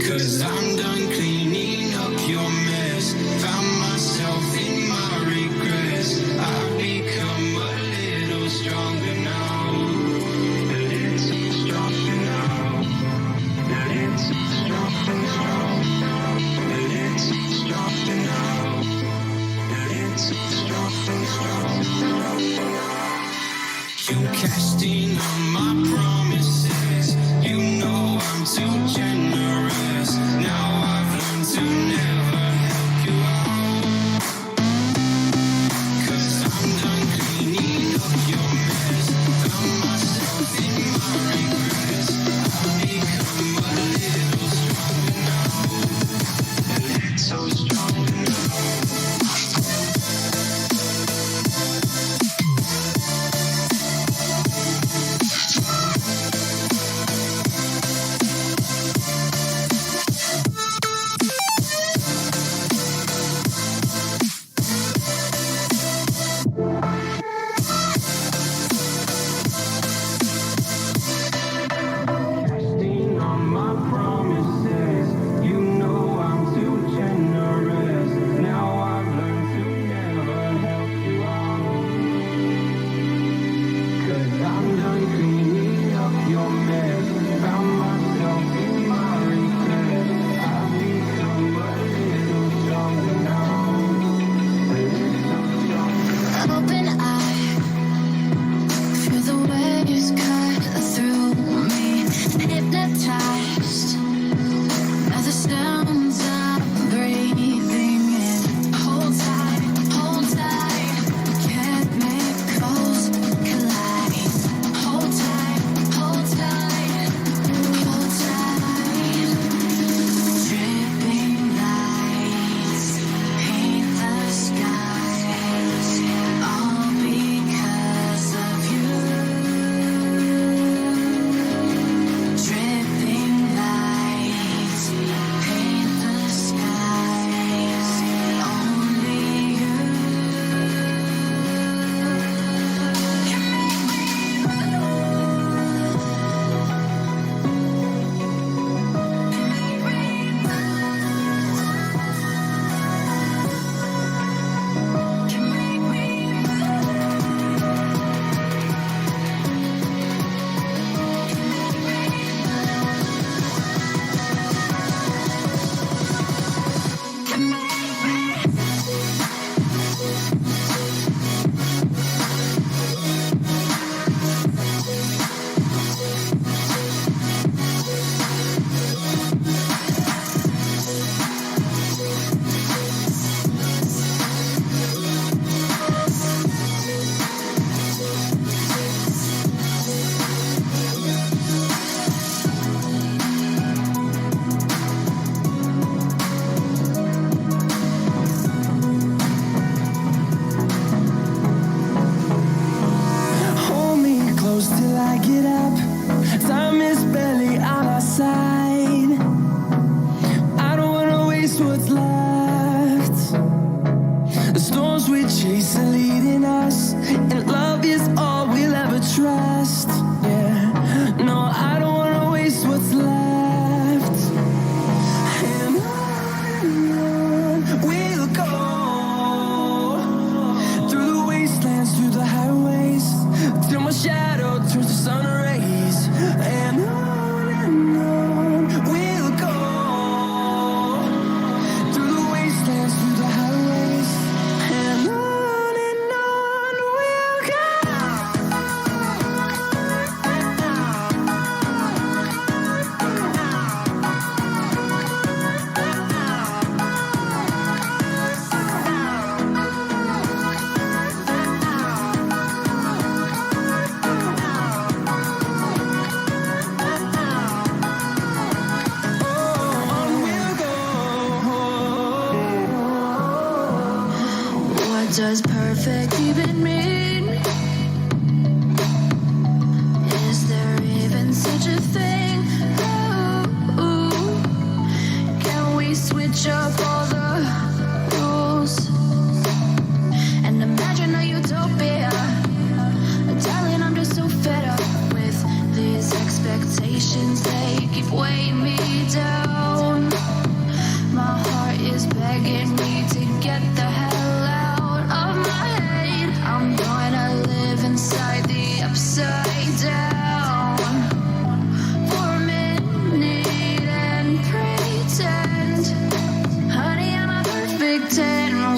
'Cause I'm done cleaning up your mess. Found myself in my regrets. I've become a little stronger now. A little stronger now. A little stronger now. A little stronger now. A little stronger now. You cashed in on my promises. You know I'm too generous. Now I've learned to never help you out. 'Cause I'm done cleaning up your mess. Found myself in my regrets. I've become a little stronger now. A little stronger now. Casting on my promises. You know I'm too generous. Now I've learned to never help you out. 'Cause I'm done cleaning up your mess. Found myself in my regrets. I've become a little stronger now. A little stronger now.
Open eye, feel the waves cut through me. Hypnotized by the sounds I'm breathing in. Hold tight, chemicals collide. Hold tight, hold tight. Dripping lights paint the skies, all because of you. Dripping lights paint the skies, only you can make me
Hold me close till I get up. Time is barely on our side. I don't wanna waste what's left. The storms we chase are leading us, and love is all we'll ever trust. Yeah, no, I don't wanna waste what's left. And on we'll go, through the wastelands, through the highways, till my shadow turns to sun rays. And on we'll go, through the wastelands, through the highways. And on we'll go.
What does perfect even mean? Is there even such a thing? Ooh, can we switch up all the rules and imagine a utopia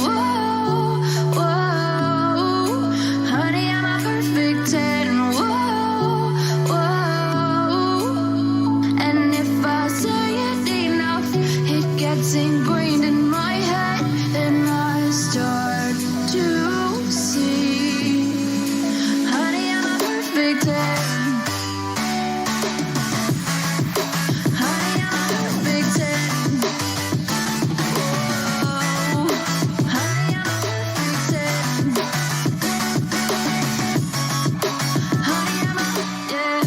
Whoa, whoa, honey, I'm a perfect 10. Whoa, whoa, and if I say it enough, it gets ingrained in my head, and I start to see. Honey, I'm a perfect 10. Honey, I'm a perfect 10. Whoa, honey, I'm a perfect 10. Honey, I'm a, yeah.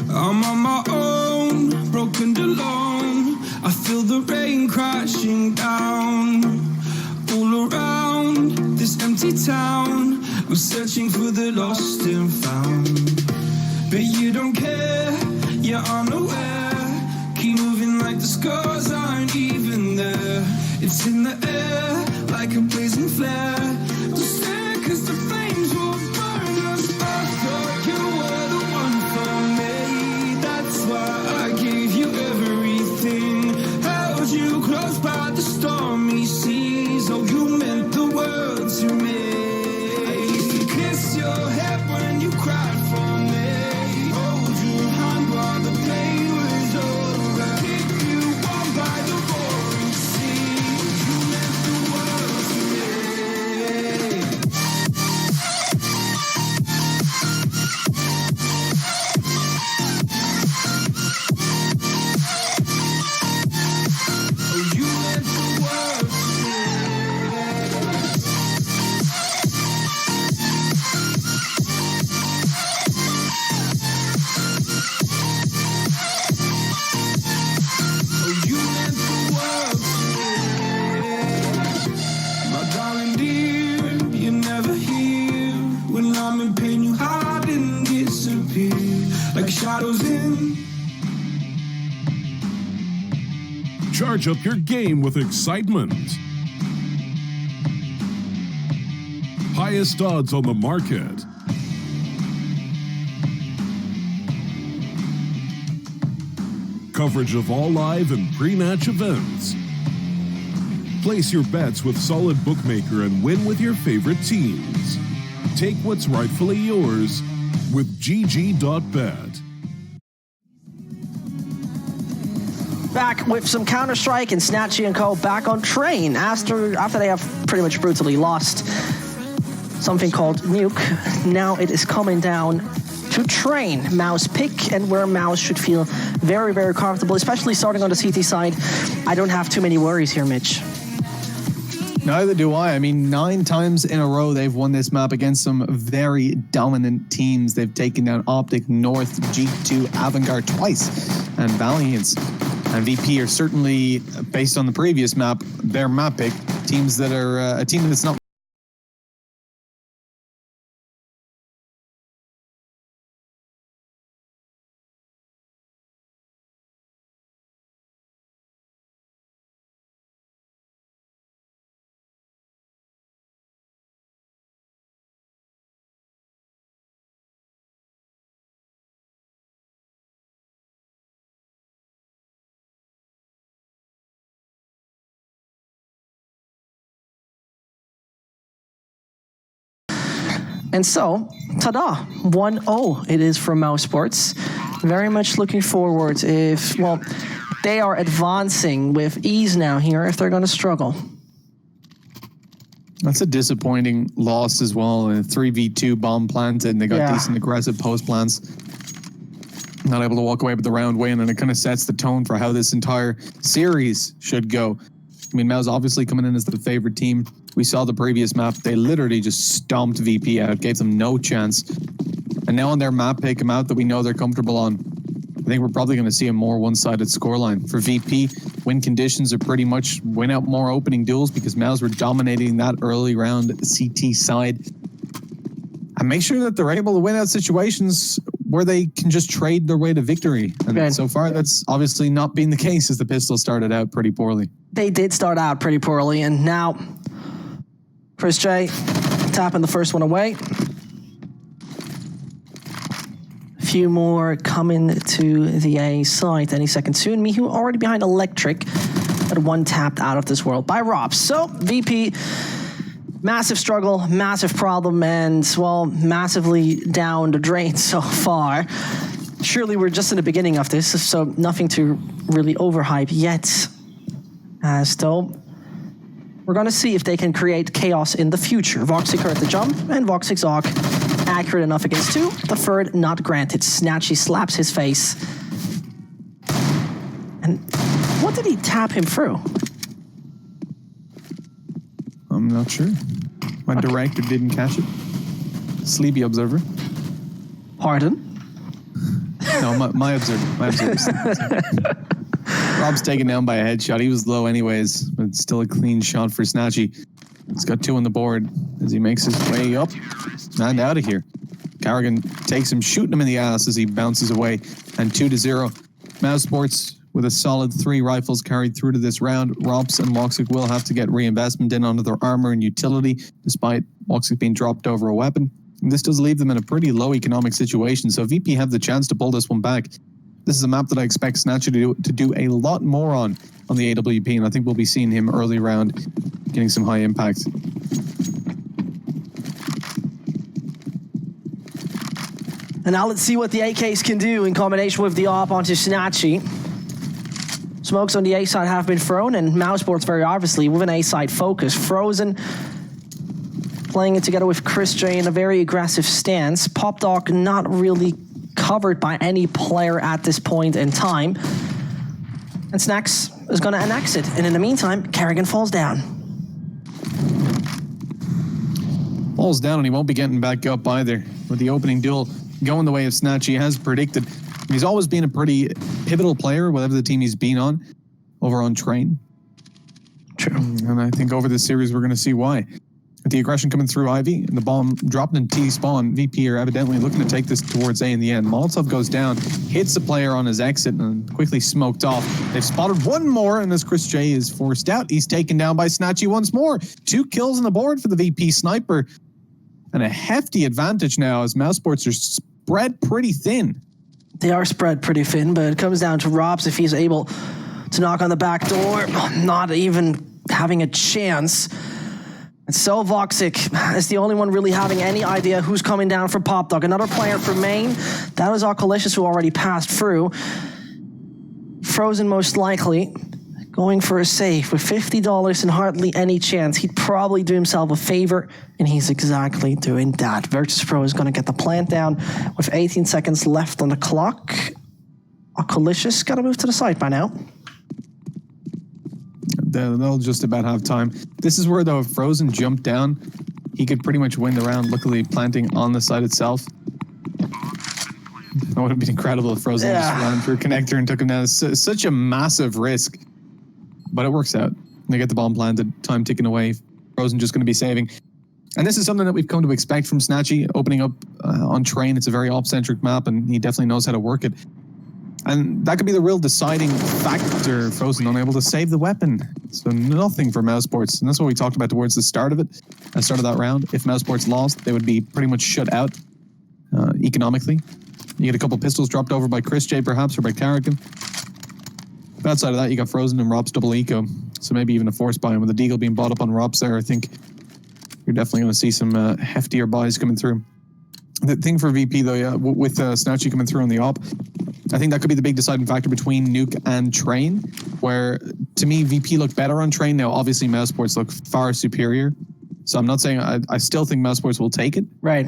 I'm on my own, broken and alone. I feel the rain crashing down all around this empty town. I'm searching for the lost and found, but you don't care, you're unaware. Keep moving like the scars aren't even there. It's in the air like a blazing flare. Don't stare 'cause the flames will burn us. I thought you were the one for me. That's why I gave you everything. Held you close by the stormy seas. Oh, you meant the world to me. I used to kiss your head when you cried for me. Hold your hand while the pain was over. Keep you warm by the roaring sea. You meant the world to me. Oh, you meant the world to me. Oh, you meant the world to me. My darling dear, you're never here. When I'm in pain, you hide and disappear like shadows in.
Charge up your game with excitement. Highest odds on the market. Coverage of all live and pre-match events. Place your bets with Solid Bookmaker and win with your favorite teams. Take what's rightfully yours with GG.bet.
Back with some Counter-Strike and Snatchy and Co. back on train after they have pretty much brutally lost something called Nuke. Now it is coming down to train Mouse pick and where Mouse should feel very, very comfortable, especially starting on the CT side. I don't have too many worries here, Mitch.
Neither do I. I mean, 9 times in a row they've won this map against some very dominant teams. They've taken down Optic, North, G2, Avantgarde twice, and Valiance. And VP are certainly, based on the previous map, their map pick, teams that are a team that's not
And so, ta-da, 1-0 it is from MOUSESPORTS. Very much looking forward if, well, they are advancing with ease now here if they're going to struggle.
That's a disappointing loss as well. A 3v2 bomb planted, and they got decent aggressive post plans. Not able to walk away with the round win, and it kind of sets the tone for how this entire series should go. I mean, Mouse obviously coming in as the favorite team. We saw the previous map. They literally just stomped VP out, gave them no chance. And now on their map pick, a map that we know they're comfortable on, I think we're probably going to see a more one-sided scoreline. For VP, win conditions are pretty much win out more opening duels because Mouse were dominating that early round CT side. and make sure that they're able to win out situations where they can just trade their way to victory. And so far, that's obviously not been the case, as the Pistols started out pretty poorly.
They did start out pretty poorly, and now Chris J tapping the first one away. A few more coming to the A side any second soon. Mihu already behind Electric, but one tapped out of this world by Rob. So VP, massive struggle, massive problem, and, well, massively down the drain so far. Surely we're just in the beginning of this, so nothing to really overhype yet. Still, we're going to see if they can create chaos in the future. Voxic at the jump, and Voxic Zog accurate enough against 2. The third not granted. Snatchy slaps his face. And what did he tap him through?
I'm not sure. Went direct or didn't catch it. Sleepy observer.
Pardon?
No, my observer. My observer. Rob's taken down by a headshot. He was low anyways, but still a clean shot for Snatchy. He's got 2 on the board as he makes his way up and out of here. Carrigan takes him, shooting him in the ass as he bounces away, and 2-0. MOUSESPORTS with a solid 3 rifles carried through to this round. Rops and Woxic will have to get reinvestment in onto their armor and utility, despite Woxic being dropped over a weapon. And this does leave them in a pretty low economic situation, so VP have the chance to pull this one back. This is a map that I expect Snatcher to do a lot more on the AWP, and I think we'll be seeing him early round getting some high impact.
And now let's see what the AKs can do in combination with the AWP onto Snatchy. Smokes on the A side have been thrown, and MOUSESPORTS very obviously with an A side focus. Frozen playing it together with Chris J in a very aggressive stance. Pop Dog not really covered by any player at this point in time. And Snacks is going to annex it. And in the meantime, Carrigan falls down.
Falls down, and he won't be getting back up either. With the opening duel going the way of Snatchy has predicted. He's always been a pretty pivotal player, whatever the team he's been on, over on Train.
True.
And I think over this series, we're going to see why. With the aggression coming through Ivy and the bomb dropping in T-spawn, VP are evidently looking to take this towards A in the end. Molotov goes down, hits the player on his exit, and quickly smoked off. They've spotted one more, and as Chris J is forced out, he's taken down by Snatchy once more. 2 kills on the board for the VP sniper. And a hefty advantage now as MOUSESPORTS are spread pretty thin.
They are spread pretty thin, but it comes down to Robs if he's able to knock on the back door, not even having a chance. And so Voxic is the only one really having any idea who's coming down for Pop Dog. Another player for main. That was Alcolicious who already passed through. Frozen most likely going for a save with $50 and hardly any chance. He'd probably do himself a favor, and he's exactly doing that. VIRTUS.PRO is going to get the plant down with 18 seconds left on the clock. Alcolicious got to move to the side by now.
They'll just about have time. This is where, though, if Frozen jumped down, he could pretty much win the round, luckily planting on the side itself. That would have been incredible if Frozen just ran through connector and took him down. It's such a massive risk, but it works out. They get the bomb planted, time ticking away. Frozen just going to be saving. And this is something that we've come to expect from Snatchy, opening up on Train. It's a very op-centric map, and he definitely knows how to work it. And that could be the real deciding factor. Frozen unable to save the weapon. So nothing for MOUSESPORTS. And that's what we talked about towards the start of it. At the start of that round. If MOUSESPORTS lost, they would be pretty much shut out economically. You get a couple pistols dropped over by Chris J perhaps, or by Carrigan. But outside of that, you got Frozen and Rob's double eco. So maybe even a force buy. And with the Deagle being bought up on Rob's there, I think you're definitely going to see some heftier buys coming through. The thing for VP, though, yeah, with Snatchy coming through on the op, I think that could be the big deciding factor between Nuke and Train, where, to me, VP looked better on Train. Now, obviously, MOUSESPORTS look far superior. So I'm not saying I still think MOUSESPORTS will take it.
Right.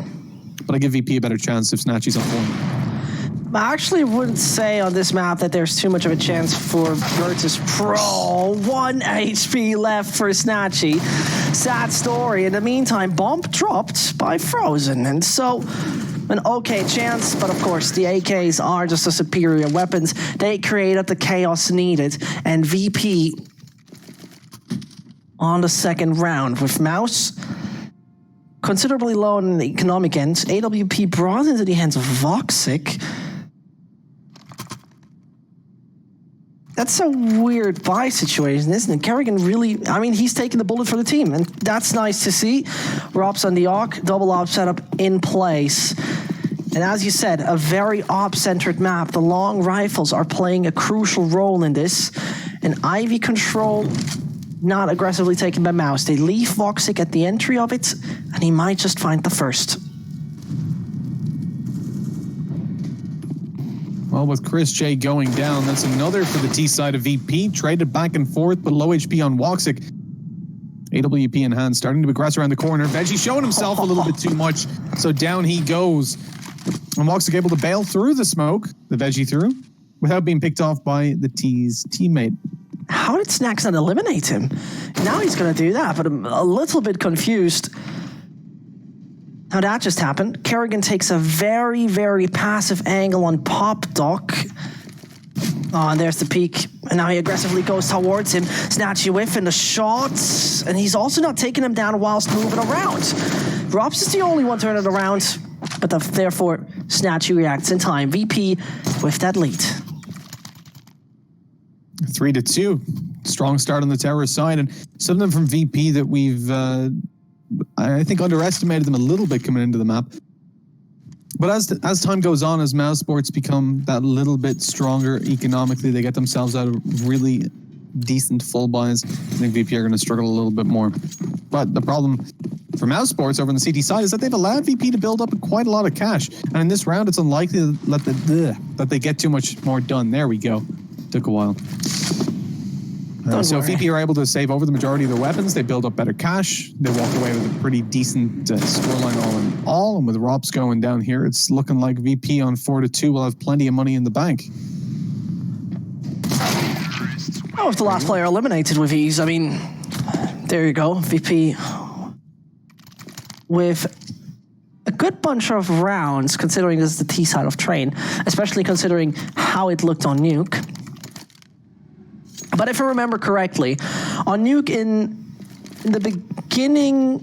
But I give VP a better chance if Snatchy's on form.
I actually wouldn't say on this map that there's too much of a chance for VIRTUS.PRO. 1 HP left for Snatchy. Sad story. In the meantime, bump dropped by Frozen. And so, an okay chance, but of course, the AKs are just the superior weapons. They created the chaos needed. And VP on the second round with Mouse considerably low on the economic end. AWP brought into the hands of Voxic. That's a weird buy situation, isn't it? Kerrigan really, I mean, he's taking the bullet for the team, and that's nice to see. Rob's on the AWP, double AWP setup in place. And as you said, a very AWP-centered map. The long rifles are playing a crucial role in this. And Ivy control not aggressively taken by Mouse. They leave Voxic at the entry of it, and he might just find the first.
Well, with Chris J going down, that's another for the T side of VP. Traded back and forth, but low HP on Woxic. AWP in hand, starting to aggress around the corner. Veggie showing himself a little bit too much, so down he goes. And Woxic able to bail through the smoke, the Veggie through, without being picked off by the T's teammate.
How did Snacks not eliminate him? Now he's going to do that, but I'm a little bit confused how that just happened. Kerrigan takes a very, very passive angle on Pop Doc. Oh, and there's the peak. And now he aggressively goes towards him. Snatchy whiff in the shots. And he's also not taking him down whilst moving around. Robs is the only one turning around. But therefore, Snatchy reacts in time. VP with that lead.
3-2. Strong start on the Terror side. And something from VP that we've... I think underestimated them a little bit coming into the map. But as time goes on, as MOUSESPORTS become that little bit stronger economically, they get themselves out of really decent full buys. I think VP are going to struggle a little bit more. But the problem for MOUSESPORTS over on the CT side is that they've allowed VP to build up quite a lot of cash. And in this round, it's unlikely that they get too much more done. There we go. Took a while. So VP are able to save over the majority of their weapons. They build up better cash. They walk away with a pretty decent scoreline all in all. And with Robs going down here, it's looking like VP on 4-2 will have plenty of money in the bank.
Oh, if the last player eliminated with ease, I mean, there you go. VP with a good bunch of rounds, considering this is the T side of Train, especially considering how it looked on Nuke. But if I remember correctly, on Nuke in the beginning,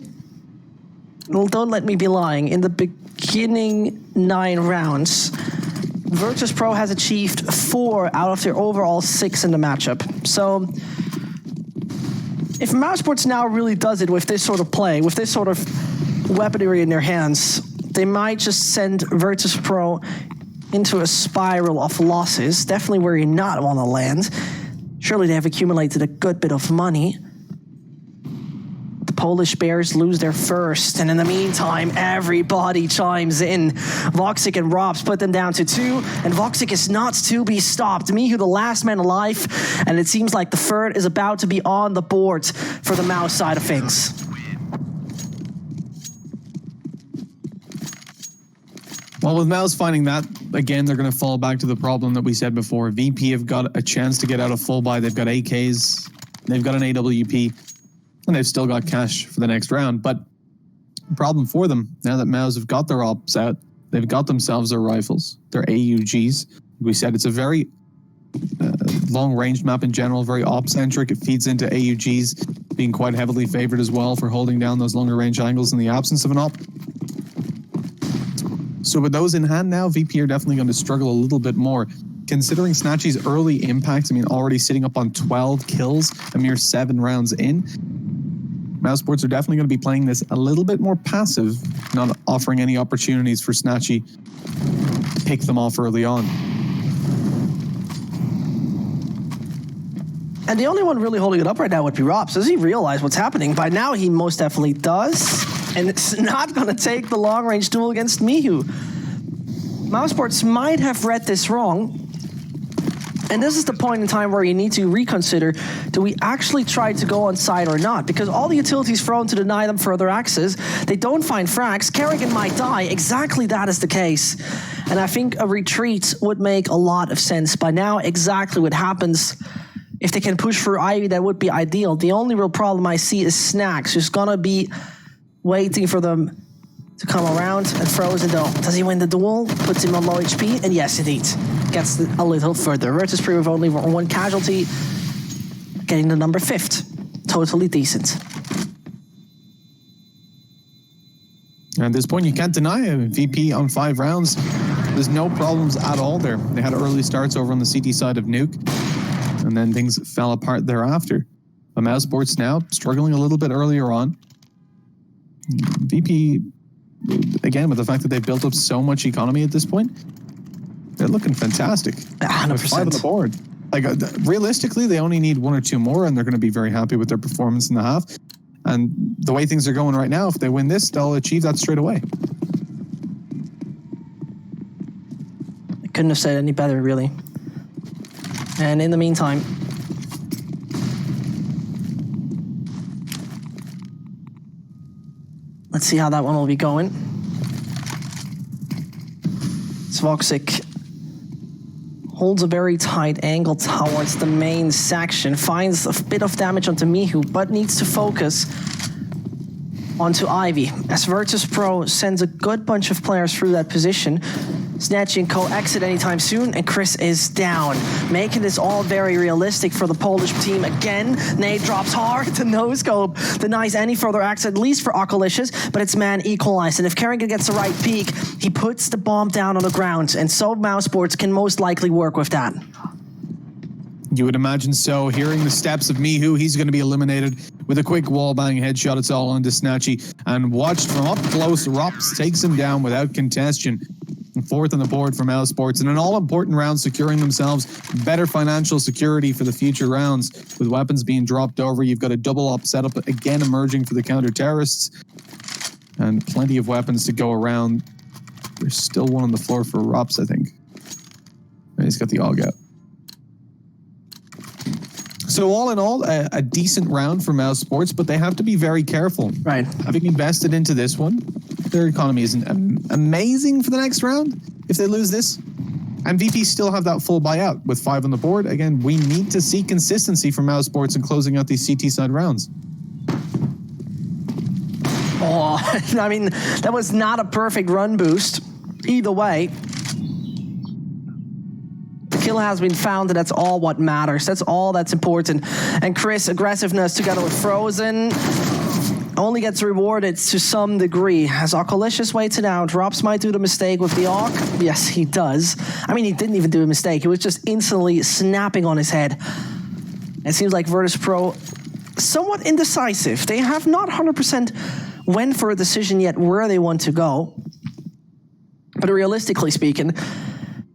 well, don't let me be lying, in the beginning 9 rounds, VIRTUS.PRO has achieved 4 out of their overall 6 in the matchup. So if MOUSESPORTS now really does it with this sort of play, with this sort of weaponry in their hands, they might just send VIRTUS.PRO into a spiral of losses, definitely where you not want to land. Surely they have accumulated a good bit of money. The Polish Bears lose their first, and in the meantime, everybody chimes in. Voxic and Robs put them down to 2, and Voxic is not to be stopped. Mihu, the last man alive, and it seems like the third is about to be on the board for the Mouse side of things.
Well, with Mouse finding that, again, they're going to fall back to the problem that we said before. VP have got a chance to get out of full buy. They've got AKs, they've got an AWP, and they've still got cash for the next round. But the problem for them, now that Mouse have got their ops out, they've got themselves their rifles, their AUGs. We said it's a very long-range map in general, very op-centric. It feeds into AUGs being quite heavily favored as well for holding down those longer-range angles in the absence of an op. So with those in hand now, VP are definitely going to struggle a little bit more. Considering Snatchy's early impact, I mean, already sitting up on 12 kills, a mere 7 rounds in, MOUSESPORTS are definitely going to be playing this a little bit more passive, not offering any opportunities for Snatchy to pick them off early on.
And the only one really holding it up right now would be Robs. Does he realize what's happening? By now, he most definitely does. And it's not going to take the long-range duel against Mihu. MOUSESPORTS might have read this wrong. And this is the point in time where you need to reconsider, do we actually try to go on side or not? Because all the utilities thrown to deny them further access, they don't find frags, Kerrigan might die, exactly that is the case. And I think a retreat would make a lot of sense. By now, exactly what happens, if they can push through Ivy, that would be ideal. The only real problem I see is Snacks, who's gonna be waiting for them to come around and Frozen though. Does he win the duel? Puts him on low HP? And yes, indeed. Gets a little further. VIRTUS.PRO with only 1 casualty. Getting the number 5th. Totally decent.
At this point, you can't deny it. VP on 5 rounds. There's no problems at all there. They had early starts over on the CT side of Nuke, and then things fell apart thereafter. But MOUSESPORTS now struggling a little bit earlier on. VP, again, with the fact that they've built up so much economy at this point, they're looking fantastic.
100%.
With 5 on the board. Like, realistically, they only need 1 or 2 more, and they're going to be very happy with their performance in the half. And the way things are going right now, if they win this, they'll achieve that straight away.
I couldn't have said any better, really. And in the meantime, let's see how that one will be going. Zvoxic holds a very tight angle towards the main section, finds a bit of damage onto Mihu, but needs to focus onto Ivy. As VIRTUS.PRO sends a good bunch of players through that position, Snatchy and Co exit anytime soon, and Chris is down, making this all very realistic for the Polish team. Again, Nade drops hard, the no-scope denies any further access, at least for Okolicious, but it's man equalized, and if Kerrigan gets the right peek, he puts the bomb down on the ground, and so MOUSESPORTS can most likely work with that.
You would imagine so. Hearing the steps of Mihu, he's going to be eliminated with a quick wallbang headshot. It's all on to Snatchy, and watched from up close, Rops takes him down without contestation. 4th on the board for MOUSESPORTS, and an all-important round, securing themselves better financial security for the future rounds. With weapons being dropped over, you've got a double-up setup again emerging for the counter-terrorists, and plenty of weapons to go around. There's still one on the floor for Rops, I think. And he's got the AUG out. So all in all, a decent round for MOUSESPORTS, but they have to be very careful.
Right.
Having invested into this one, their economy isn't amazing for the next round if they lose this. And VP still have that full buyout with 5 on the board. Again, we need to see consistency from MOUSESPORTS in closing out these CT side rounds.
Oh, I mean, that was not a perfect run boost. Either way, the kill has been found, and that's all what matters. That's all that's important. And Chris' aggressiveness together with Frozen only gets rewarded to some degree. As Okolicious waits it out, Rops might do the mistake with the AUG. Yes, he does. I mean, he didn't even do a mistake. He was just instantly snapping on his head. It seems like VIRTUS.PRO somewhat indecisive. They have not 100% went for a decision yet where they want to go. But realistically speaking,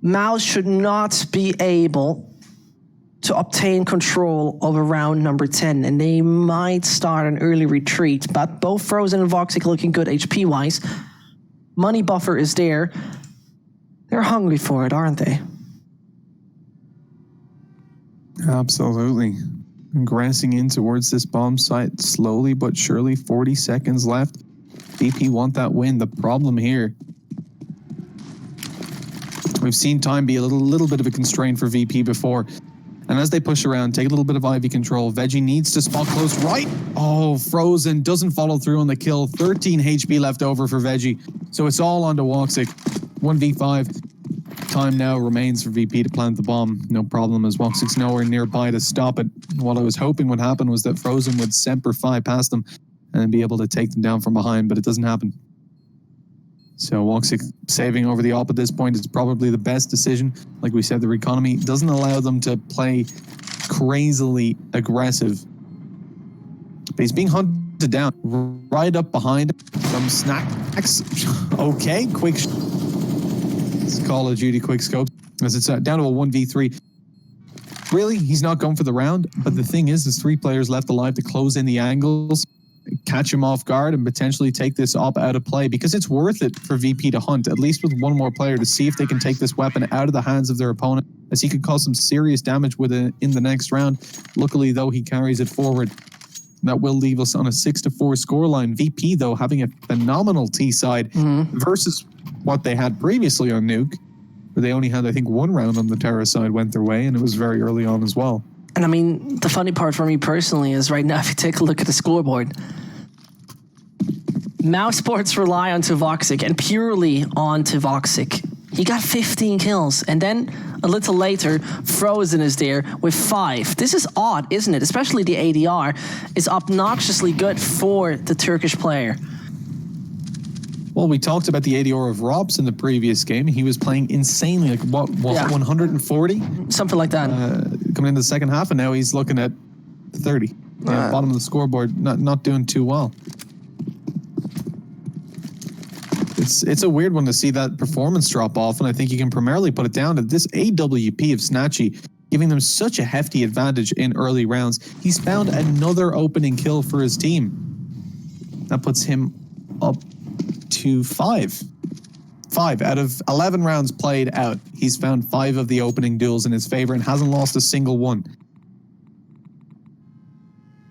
Mouse should not be able to obtain control over round number 10, and they might start an early retreat, but both Frozen and Voxic looking good HP-wise. Money buffer is there. They're hungry for it, aren't they?
Absolutely. Grassing in towards this bomb site slowly but surely. 40 seconds left. VP want that win. The problem here, we've seen time be a little bit of a constraint for VP before. And as they push around, take a little bit of Ivy control. Veggie needs to spot close right. Oh, Frozen doesn't follow through on the kill. 13 HP left over for Veggie. So it's all onto Woxic. 1v5. Time now remains for VP to plant the bomb. No problem, as Woxic's nowhere nearby to stop it. What I was hoping would happen was that Frozen would Semper Fi past them and then be able to take them down from behind, but it doesn't happen. So Woxic saving over the op at this point is probably the best decision. Like we said, their economy doesn't allow them to play crazily aggressive. But he's being hunted down right up behind from Snacks. Okay, quick. It's Call of Duty quick scope as it's down to a 1v3. Really, he's not going for the round. But the thing is, there's 3 players left alive to close in the angles, catch him off guard, and potentially take this op out of play, because it's worth it for VP to hunt, at least with 1 more player, to see if they can take this weapon out of the hands of their opponent, as he could cause some serious damage with it in the next round. Luckily, though, he carries it forward. That will leave us on a 6-4 scoreline. VP, though, having a phenomenal T side versus what they had previously on Nuke, where they only had, I think, 1 round on the Terra side went their way, and it was very early on as well.
And I mean, the funny part for me personally is right now, if you take a look at the scoreboard, MOUSESPORTS rely on Voxic and purely on Voxic. He got 15 kills, and then a little later, Frozen is there with 5. This is odd, isn't it? Especially the ADR is obnoxiously good for the Turkish player.
Well, we talked about the ADR of Robs in the previous game. He was playing insanely, like what
Yeah.
140?
Something like that.
Coming into the second half, and now he's looking at 30. Bottom of the scoreboard, not doing too well. It's a weird one to see that performance drop off, and I think you can primarily put it down to this AWP of Snatchy giving them such a hefty advantage in early rounds. He's found another opening kill for his team. That puts him up to 5. 5 out of 11 rounds played out. He's found 5 of the opening duels in his favor and hasn't lost a single one.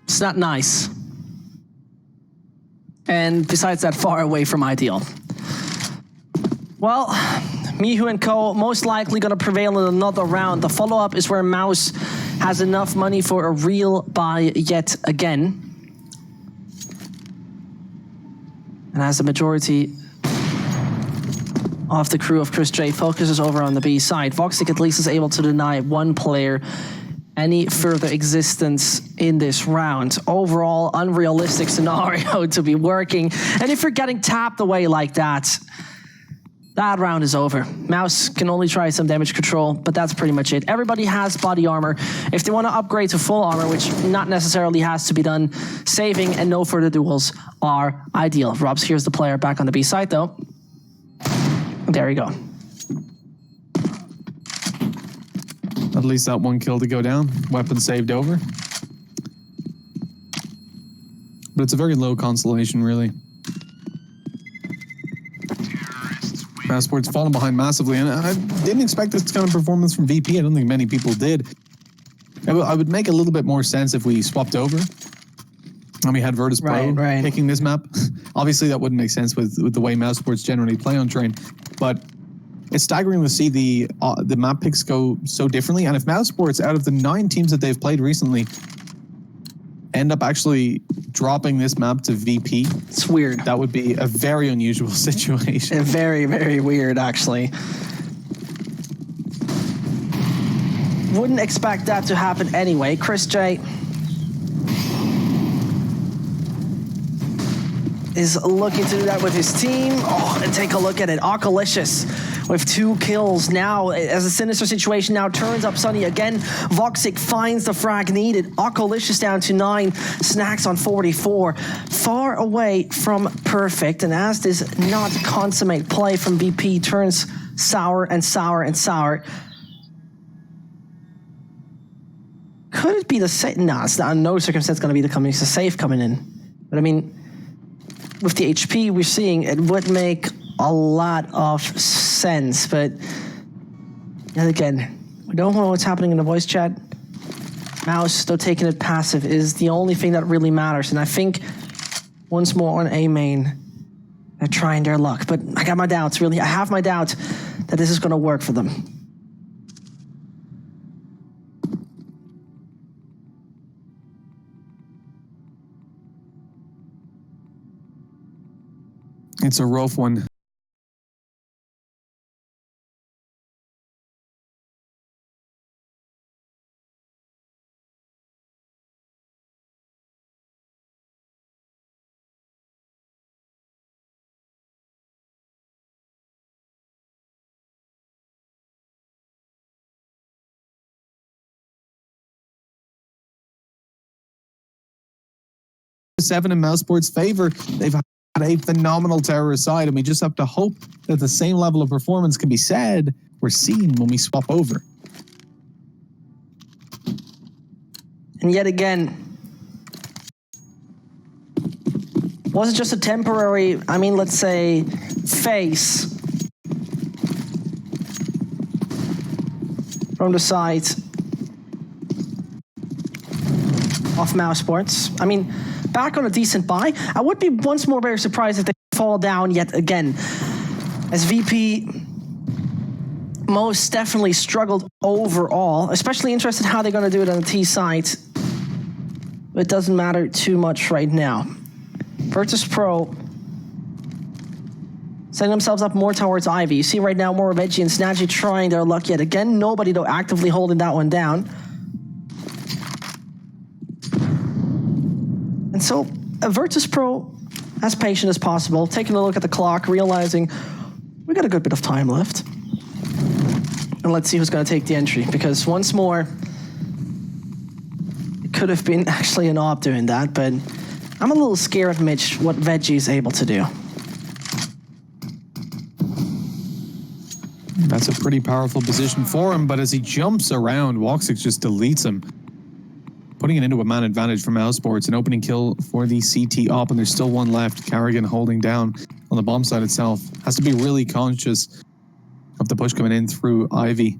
It's not nice. And besides that, far away from ideal. Well, Mihu and Co. most likely going to prevail in another round. The follow-up is where Mouse has enough money for a real buy yet again. And as the majority of the crew of Chris J focuses over on the B side, Voxic at least is able to deny one player any further existence in this round. Overall, unrealistic scenario to be working. And if you're getting tapped away like that, that round is over. Mouse can only try some damage control, but that's pretty much it. Everybody has body armor. If they want to upgrade to full armor, which not necessarily has to be done, saving and no further duels are ideal. Robs, here's the player back on the B side, though. There you go.
At least that one kill to go down. Weapon saved over. But it's a very low consolation, really. Passport's fallen behind massively, and I didn't expect this kind of performance from VP. I don't think many people did. I would make a little bit more sense if we swapped over and we had VIRTUS.PRO picking this map. Obviously, that wouldn't make sense with the way MOUSESPORTS generally play on Train, but it's staggering to see the map picks go so differently. And if MOUSESPORTS, out of the 9 teams that they've played recently, end up actually dropping this map to VP,
It's weird.
that would be a very unusual situation.
Very, very weird, actually. Wouldn't expect that to happen anyway. Chris J is looking to do that with his team. Oh, and take a look at it. Akalicious with 2 kills now, as a sinister situation now turns up Sunny again. Voxic finds the frag needed. Akalicious down to 9, Snacks on 44. Far away from perfect, and as this not consummate play from BP turns sour and sour and sour. Could it be the safe? No, it's not. No circumstance going to be the safe coming in. But I mean, with the HP we're seeing, it would make a lot of sense. But yet again, we don't know what's happening in the voice chat. Mouse, though, taking it passive is the only thing that really matters. And I think once more on A main, they're trying their luck. But I got my doubts, really. I have my doubt that this is going to work for them.
It's a rough one. Seven in MOUSESPORTS' favor. They've had a phenomenal tower side, and we just have to hope that the same level of performance can be said or seen when we swap over.
And yet again, was it just a temporary, I mean, let's say, phase from the side of MOUSESPORTS? I mean, back on a decent buy. I would be once more very surprised if they fall down yet again, as VP most definitely struggled overall. Especially interested how they're going to do it on the T side. But it doesn't matter too much right now. VIRTUS.PRO setting themselves up more towards Ivy. You see right now more of Edgy and Snatchy trying their luck yet again. Nobody, though, actively holding that one down. And so, VIRTUS.PRO as patient as possible, taking a look at the clock, realizing we got a good bit of time left. And let's see who's going to take the entry, because once more, it could have been actually an op doing that, but I'm a little scared, Mitch, what Veggie is able to do.
That's a pretty powerful position for him, but as he jumps around, Woxic just deletes him, putting it into a man advantage for MOUSESPORTS. An opening kill for the CT op, and there's still one left. Carrigan holding down on the bomb side itself. Has to be really conscious of the push coming in through Ivy.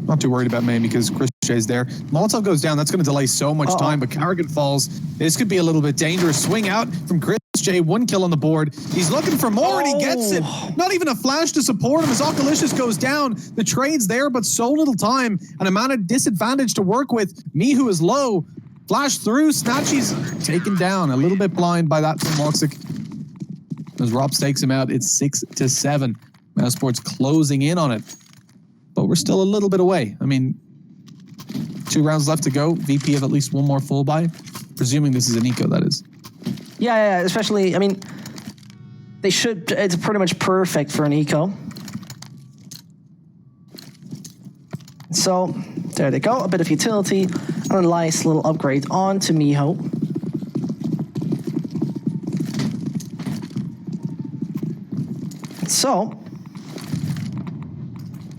Not too worried about main because Chris J's there. Molotov goes down. That's going to delay so much time, but Carrigan falls. This could be a little bit dangerous. Swing out from Chris J. 1 kill on the board. He's looking for more, and he gets it. Not even a flash to support him as Oculicious goes down. The trade's there, but so little time. An amount of disadvantage to work with. Mihu is low. Flash through. Snatchy's taken down. A little bit blind by that from Woxic. As Rob stakes him out, it's 6-7. MOUSESPORTS closing in on it. But we're still a little bit away. I mean, 2 rounds left to go. VP have at least one more full buy. Presuming this is an eco, that is.
Yeah, especially, I mean, they should, it's pretty much perfect for an eco. So, there they go, a bit of utility, and a nice little upgrade onto Miho. So,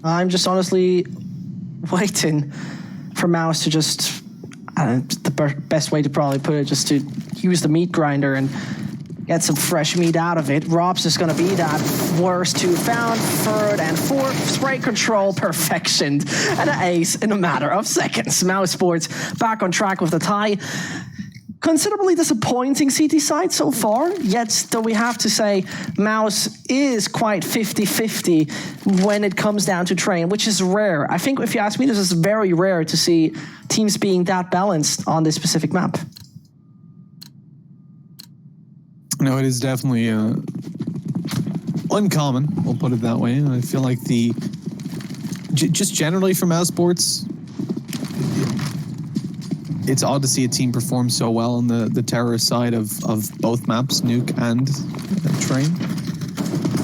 I'm just honestly waiting for Mouse to just, the best way to probably put it, just to use the meat grinder and get some fresh meat out of it. Rob's is going to be that worst 2 found, third and fourth. Spray control, perfection, and an ace in a matter of seconds. MOUSESPORTS back on track with the tie. Considerably disappointing CT side so far, yet though we have to say Mouse is quite 50-50 when it comes down to train, which is rare. I think if you ask me, this is very rare to see teams being that balanced on this specific map.
No, it is definitely uncommon, we'll put it that way. I feel like just generally for MOUSESPORTS, it's odd to see a team perform so well on the terrorist side of both maps, Nuke and Train.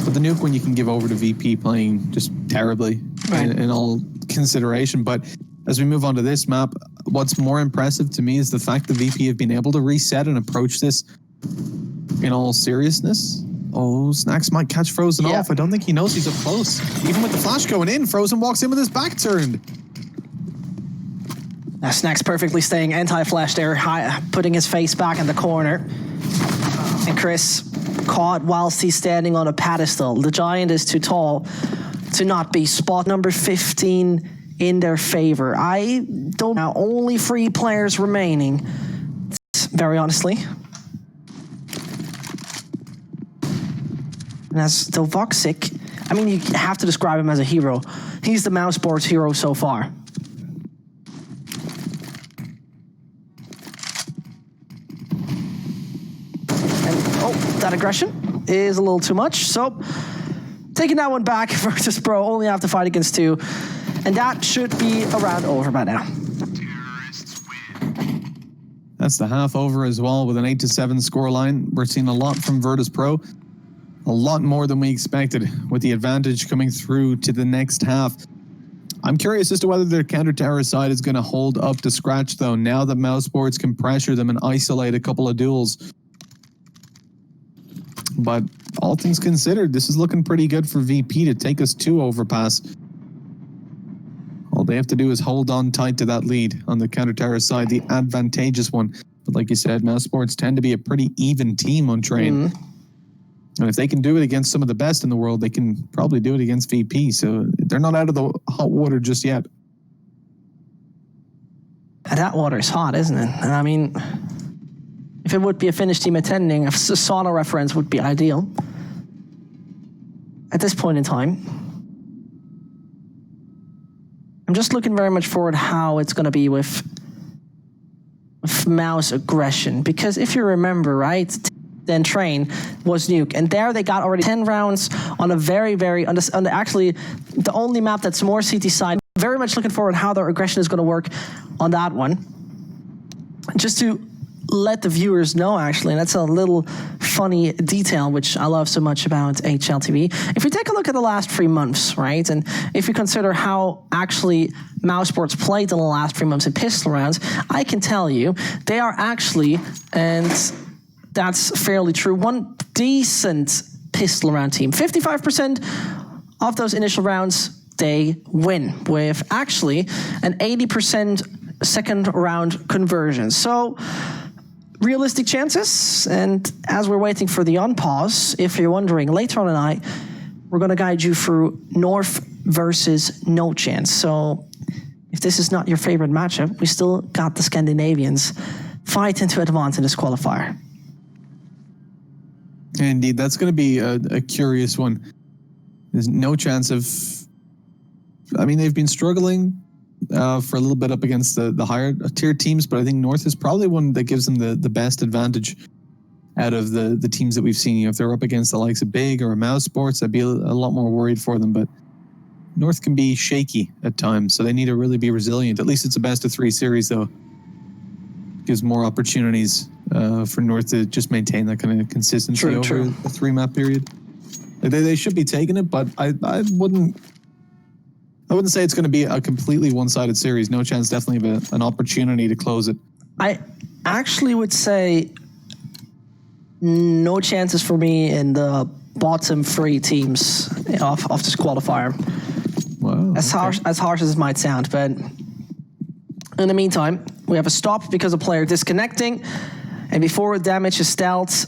But the Nuke one you can give over to VP playing just terribly in all consideration. But as we move on to this map, what's more impressive to me is the fact that VP have been able to reset and approach this in all seriousness. Oh, Snacks might catch Frozen off. I don't think he knows he's up close. Even with the flash going in, Frozen walks in with his back turned.
Now Snacks perfectly staying anti-flash there, putting his face back in the corner. And Chris caught whilst he's standing on a pedestal. The Giant is too tall to not be spot number 15 in their favor. I don't know. Only 3 players remaining, very honestly. And as the Voxic, I mean, you have to describe him as a hero. He's the MOUSESPORTS hero so far. That aggression is a little too much, so taking that one back. VIRTUS.PRO only have to fight against 2, and that should be a round over by now.
That's the half over as well with an 8-7 scoreline. We're seeing a lot from VIRTUS.PRO, a lot more than we expected, with the advantage coming through to the next half. I'm curious as to whether their counter-terror side is going to hold up to scratch, though, now that MOUSESPORTS can pressure them and isolate a couple of duels. But all things considered, this is looking pretty good for VP to take us to overpass. All they have to do is hold on tight to that lead on the counter-terror side, the advantageous one. But like you said, MOUSESPORTS tend to be a pretty even team on Train. And if they can do it against some of the best in the world, they can probably do it against VP. So they're not out of the hot water just yet.
That water is hot, isn't it? And I mean, if it would be a Finnish team attending, a sauna reference would be ideal. At this point in time, I'm just looking very much forward how it's going to be with Mouse aggression. Because if you remember, right, then Train was Nuke. And there they got already 10 rounds on a actually the only map that's more CT side. Very much looking forward how their aggression is going to work on that one. Just to let the viewers know, actually, and that's a little funny detail, which I love so much about HLTV. If we take a look at the last 3 months, right, and if we consider how actually MOUSESPORTS played in the last 3 months in pistol rounds, I can tell you they are actually, and that's fairly true, one decent pistol round team. 55% of those initial rounds, they win, with actually an 80% second round conversion. So realistic chances, and as we're waiting for the unpause, if you're wondering, later on tonight, we're going to guide you through North versus No Chance. So if this is not your favorite matchup, we still got the Scandinavians fighting to advance in this qualifier.
Indeed, that's going to be a curious one. There's no chance of... I mean, they've been struggling for a little bit up against the higher tier teams, but I think North is probably one that gives them the best advantage out of the teams that we've seen. You know, if they're up against the likes of Big or MOUSESPORTS, I'd be a lot more worried for them, but North can be shaky at times, so they need to really be resilient. At least it's a best of 3 series, though. Gives more opportunities for North to just maintain that kind of consistency over a 3-map period. They should be taking it, but I wouldn't say it's going to be a completely one-sided series. No Chance definitely have an opportunity to close it. I
actually would say no chances for me in the bottom 3 teams of this qualifier.
Wow.
As harsh as it might sound, but in the meantime, we have a stop because of player disconnecting, and before damage is dealt,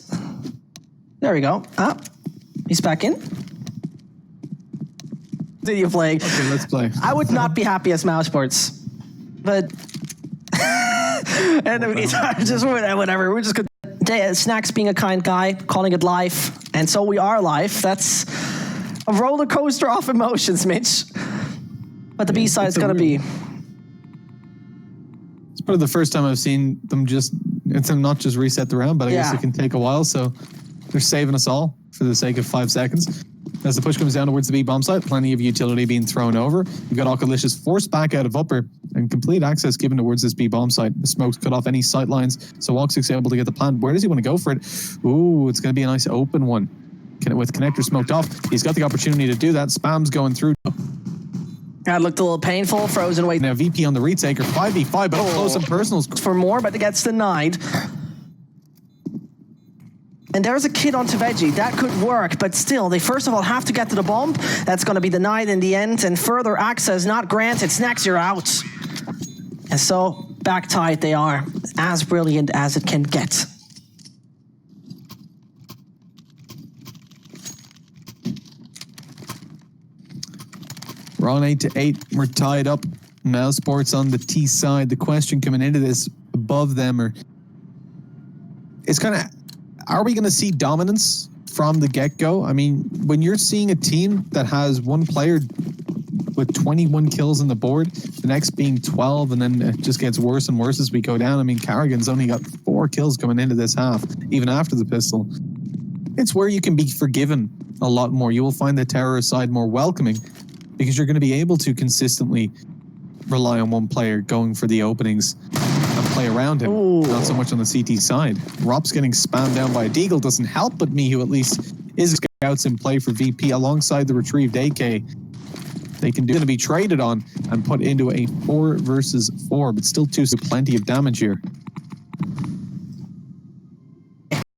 there we go. He's back in. Continue playing.
Okay, let's play.
I would not be happy as MOUSESPORTS, but and just whatever. We're just gonna Snacks being a kind guy, calling it life, and so we are live. That's a roller coaster of emotions, Mitch. But the B-side is gonna be.
It's probably the first time I've seen them not just reset the round, but I guess it can take a while. So they're saving us all for the sake of 5 seconds. As the push comes down towards the B bomb site, plenty of utility being thrown over. You've got Alkalicious forced back out of upper and complete access given towards this B bomb site. The smoke's cut off any sight lines, so Walk's able to get the plant. Where does he want to go for it? Ooh, it's going to be a nice open one. With connector smoked off, he's got the opportunity to do that. Spam's going through.
That looked a little painful, frozen away.
Now VP on the retaker, 5v5, but up close and personals.
For more, but it gets denied. And there's a kid onto Veggie. That could work, but still, they first of all have to get to the bomb. That's going to be denied in the end, and further access not granted. Snacks, you're out. And so, back tied they are. As brilliant as it can get.
We're on 8-8. We're tied up. MOUSESPORTS on the T side. The question coming into this above them it's kind of... Are we going to see dominance from the get-go? I mean, when you're seeing a team that has one player with 21 kills on the board, the next being 12, and then it just gets worse and worse as we go down. I mean, Carrigan's only got 4 kills coming into this half, even after the pistol. It's where you can be forgiven a lot more. You will find the terror side more welcoming because you're going to be able to consistently rely on one player going for the openings and play around him. Ooh. Not so much on the CT side. Rop's getting spammed down by a Deagle doesn't help, but me, who at least is scouts in play for VP alongside the retrieved AK. They can do to be traded on and put into a 4 versus 4, but still so plenty of damage here.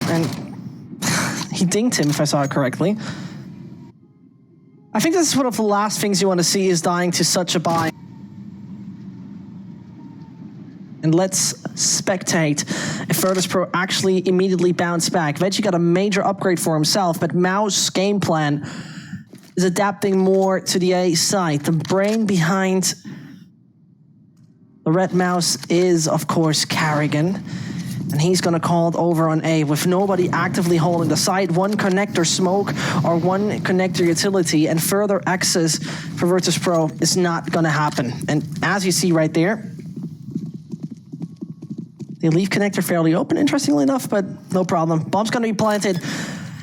And he dinged him, if I saw it correctly. I think this is one of the last things you want to see, is dying to such a buy. And let's spectate if VIRTUS.PRO actually immediately bounce back. Veggie got a major upgrade for himself, but Mao's game plan is adapting more to the A side. The brain behind the red mouse is, of course, Carrigan. And he's going to call it over on A with nobody actively holding the site. One connector smoke or one connector utility, and further access for VIRTUS.PRO is not going to happen. And as you see right there, they leave connector fairly open, interestingly enough, but no problem. Bomb's going to be planted.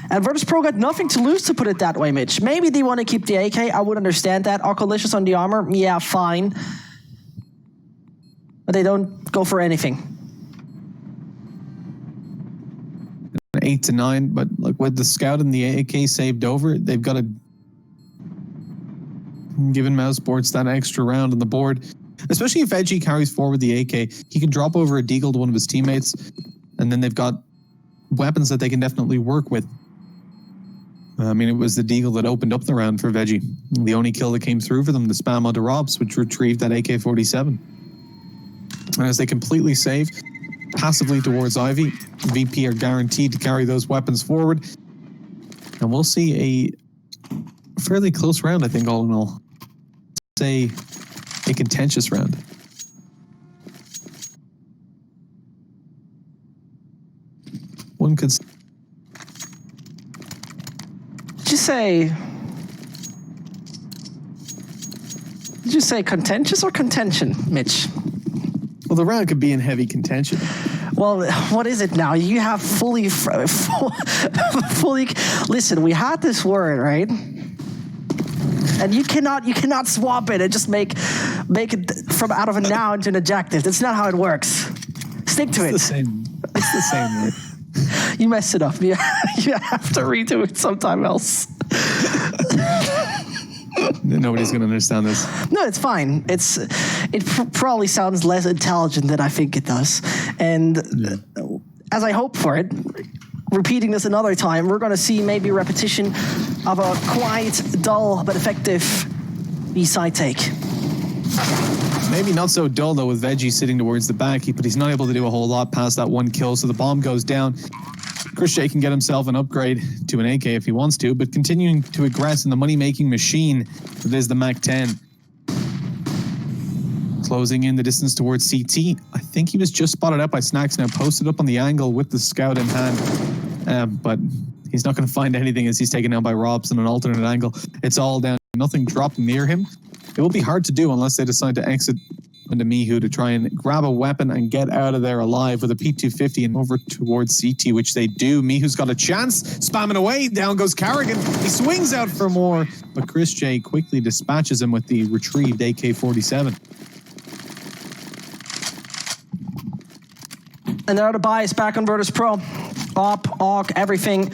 And VIRTUS.PRO got nothing to lose, to put it that way, Mitch. Maybe they want to keep the AK. I would understand that. Alkalicious on the armor, yeah, fine. But they don't go for anything.
8 to 9. But like with the scout and the AK saved over, they've got to given MOUSESPORTS that extra round on the board. Especially if Veggie carries forward the AK, he can drop over a deagle to one of his teammates, and then they've got weapons that they can definitely work with. I mean, it was the deagle that opened up the round for Veggie. The only kill that came through for them, the spam onto Robs, which retrieved that AK-47. And as they completely save, passively towards Ivy, VP are guaranteed to carry those weapons forward. And we'll see a fairly close round, I think, all in all. Say a contentious round. One could
Did you say contentious or contention, Mitch?
Well, the round could be in heavy contention.
Well, what is it now? You have fully. Listen, we had this word, right? And you cannot swap it and just make it from out of a noun to an adjective. That's not how it works. Stick to it.
It's the same word.
You messed it up. You have to redo it sometime else.
Nobody's going to understand this.
No, it's fine. It probably sounds less intelligent than I think it does. And as I hope for it, repeating this another time, we're going to see maybe a repetition of a quite dull but effective B-side take.
Maybe not so dull, though, with Veggie sitting towards the back, but he's not able to do a whole lot past that one kill, so the bomb goes down. Chris J can get himself an upgrade to an AK if he wants to, but continuing to aggress in the money-making machine that is the MAC-10. Closing in the distance towards CT. I think he was just spotted out by Snacks, now posted up on the angle with the scout in hand, but he's not going to find anything as he's taken down by Robs in an alternate angle. It's all down, nothing dropped near him. It will be hard to do unless they decide to exit into Mihu to try and grab a weapon and get out of there alive with a P250 and over towards CT, which they do. Mihu's got a chance, spamming away, down goes Carrigan. He swings out for more, but Chris J quickly dispatches him with the retrieved AK-47.
And they're out of bias back on VIRTUS.PRO. Op, AUK, everything.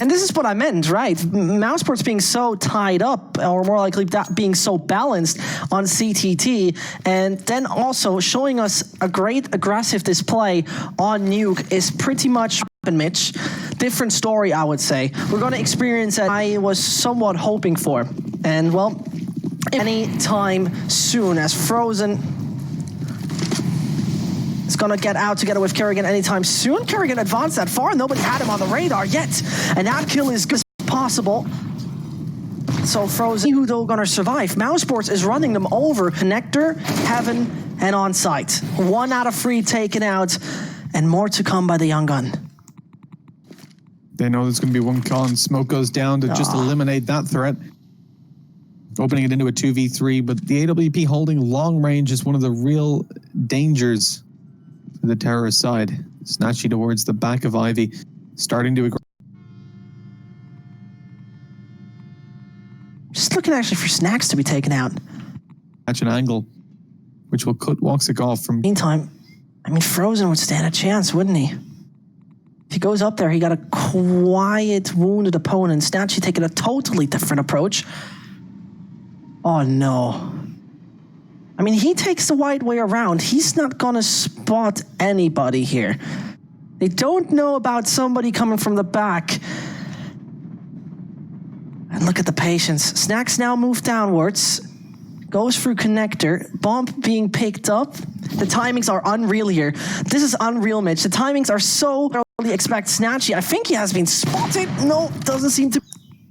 And this is what I meant, right? MOUSESPORTS being so tied up, or more likely that being so balanced on CTT, and then also showing us a great aggressive display on Nuke is pretty much Mitch. Different story, I would say. We're going to experience that I was somewhat hoping for. And, well, any time soon, as Frozen is going to get out together with Kerrigan anytime soon. Kerrigan advanced that far. Nobody had him on the radar yet. And that kill is good as possible. So Frozen, who though going to survive. MOUSESPORTS is running them over. Connector, Heaven, and on site. 1 out of 3 taken out. And more to come by the Young Gun.
They know there's going to be one call and smoke goes down to just eliminate that threat. Opening it into a 2v3, but the AWP holding long range is one of the real dangers for the terrorist side. Snatchy towards the back of Ivy, starting to
just looking actually for Snacks to be taken out.
Catch an angle, which will cut Woxic off from.
Meantime, I mean, Frozen would stand a chance, wouldn't he? If he goes up there, he got a quiet, wounded opponent. Snatchy taking a totally different approach. Oh, no. I mean, he takes the wide way around. He's not going to spot anybody here. They don't know about somebody coming from the back. And look at the patience. Snacks now move downwards. Goes through connector. Bomb being picked up. The timings are unreal here. This is unreal, Mitch. The timings are so early. Expect Snatchy. I think he has been spotted. No, doesn't seem to.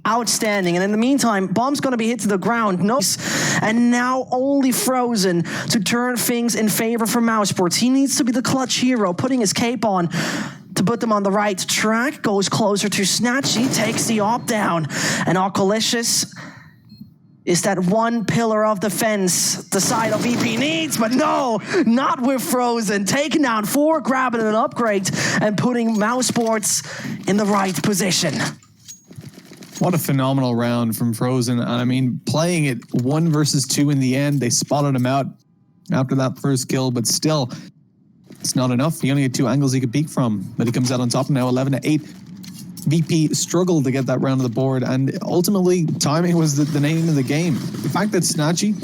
Outstanding. And in the meantime, bomb's going to be hit to the ground. No. And now only Frozen to turn things in favor for MOUSESPORTS. He needs to be the clutch hero, putting his cape on to put them on the right track. Goes closer to Snatchy, takes the op down. And Alkalicious is that one pillar of defense the side of VP needs, but no, not with Frozen. Taking down 4, grabbing an upgrade, and putting MOUSESPORTS in the right position.
What a phenomenal round from Frozen. I mean, playing it 1 versus 2 in the end. They spotted him out after that first kill, but still, It's not enough. He only had 2 angles he could peek from, but he comes out on top now, 11-8. VP struggled to get that round of the board, and ultimately timing was the name of the game. The fact that Snatchy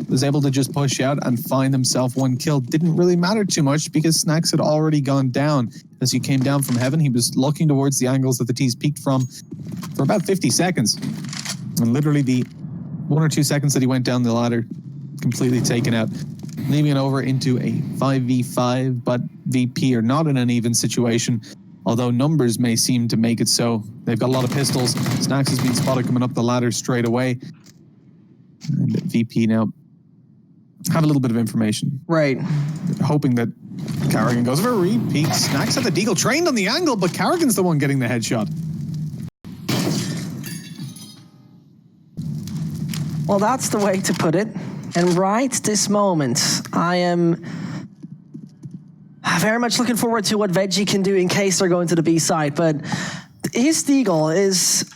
was able to just push out and find himself 1 kill didn't really matter too much because Snacks had already gone down. As he came down from heaven, he was looking towards the angles that the T's peaked from for about 50 seconds. And literally the 1 or 2 seconds that he went down the ladder, completely taken out, leaving it over into a 5v5, but VP are not in an even situation, although numbers may seem to make it so. They've got a lot of pistols. Snacks has been spotted coming up the ladder straight away. And VP now have a little bit of information.
Right.
Hoping that Carrigan goes for a repeat. Snacks at the deagle, trained on the angle, but Carrigan's the one getting the headshot.
Well, that's the way to put it. And right this moment, I am very much looking forward to what Veggie can do in case they're going to the B side. But his deagle is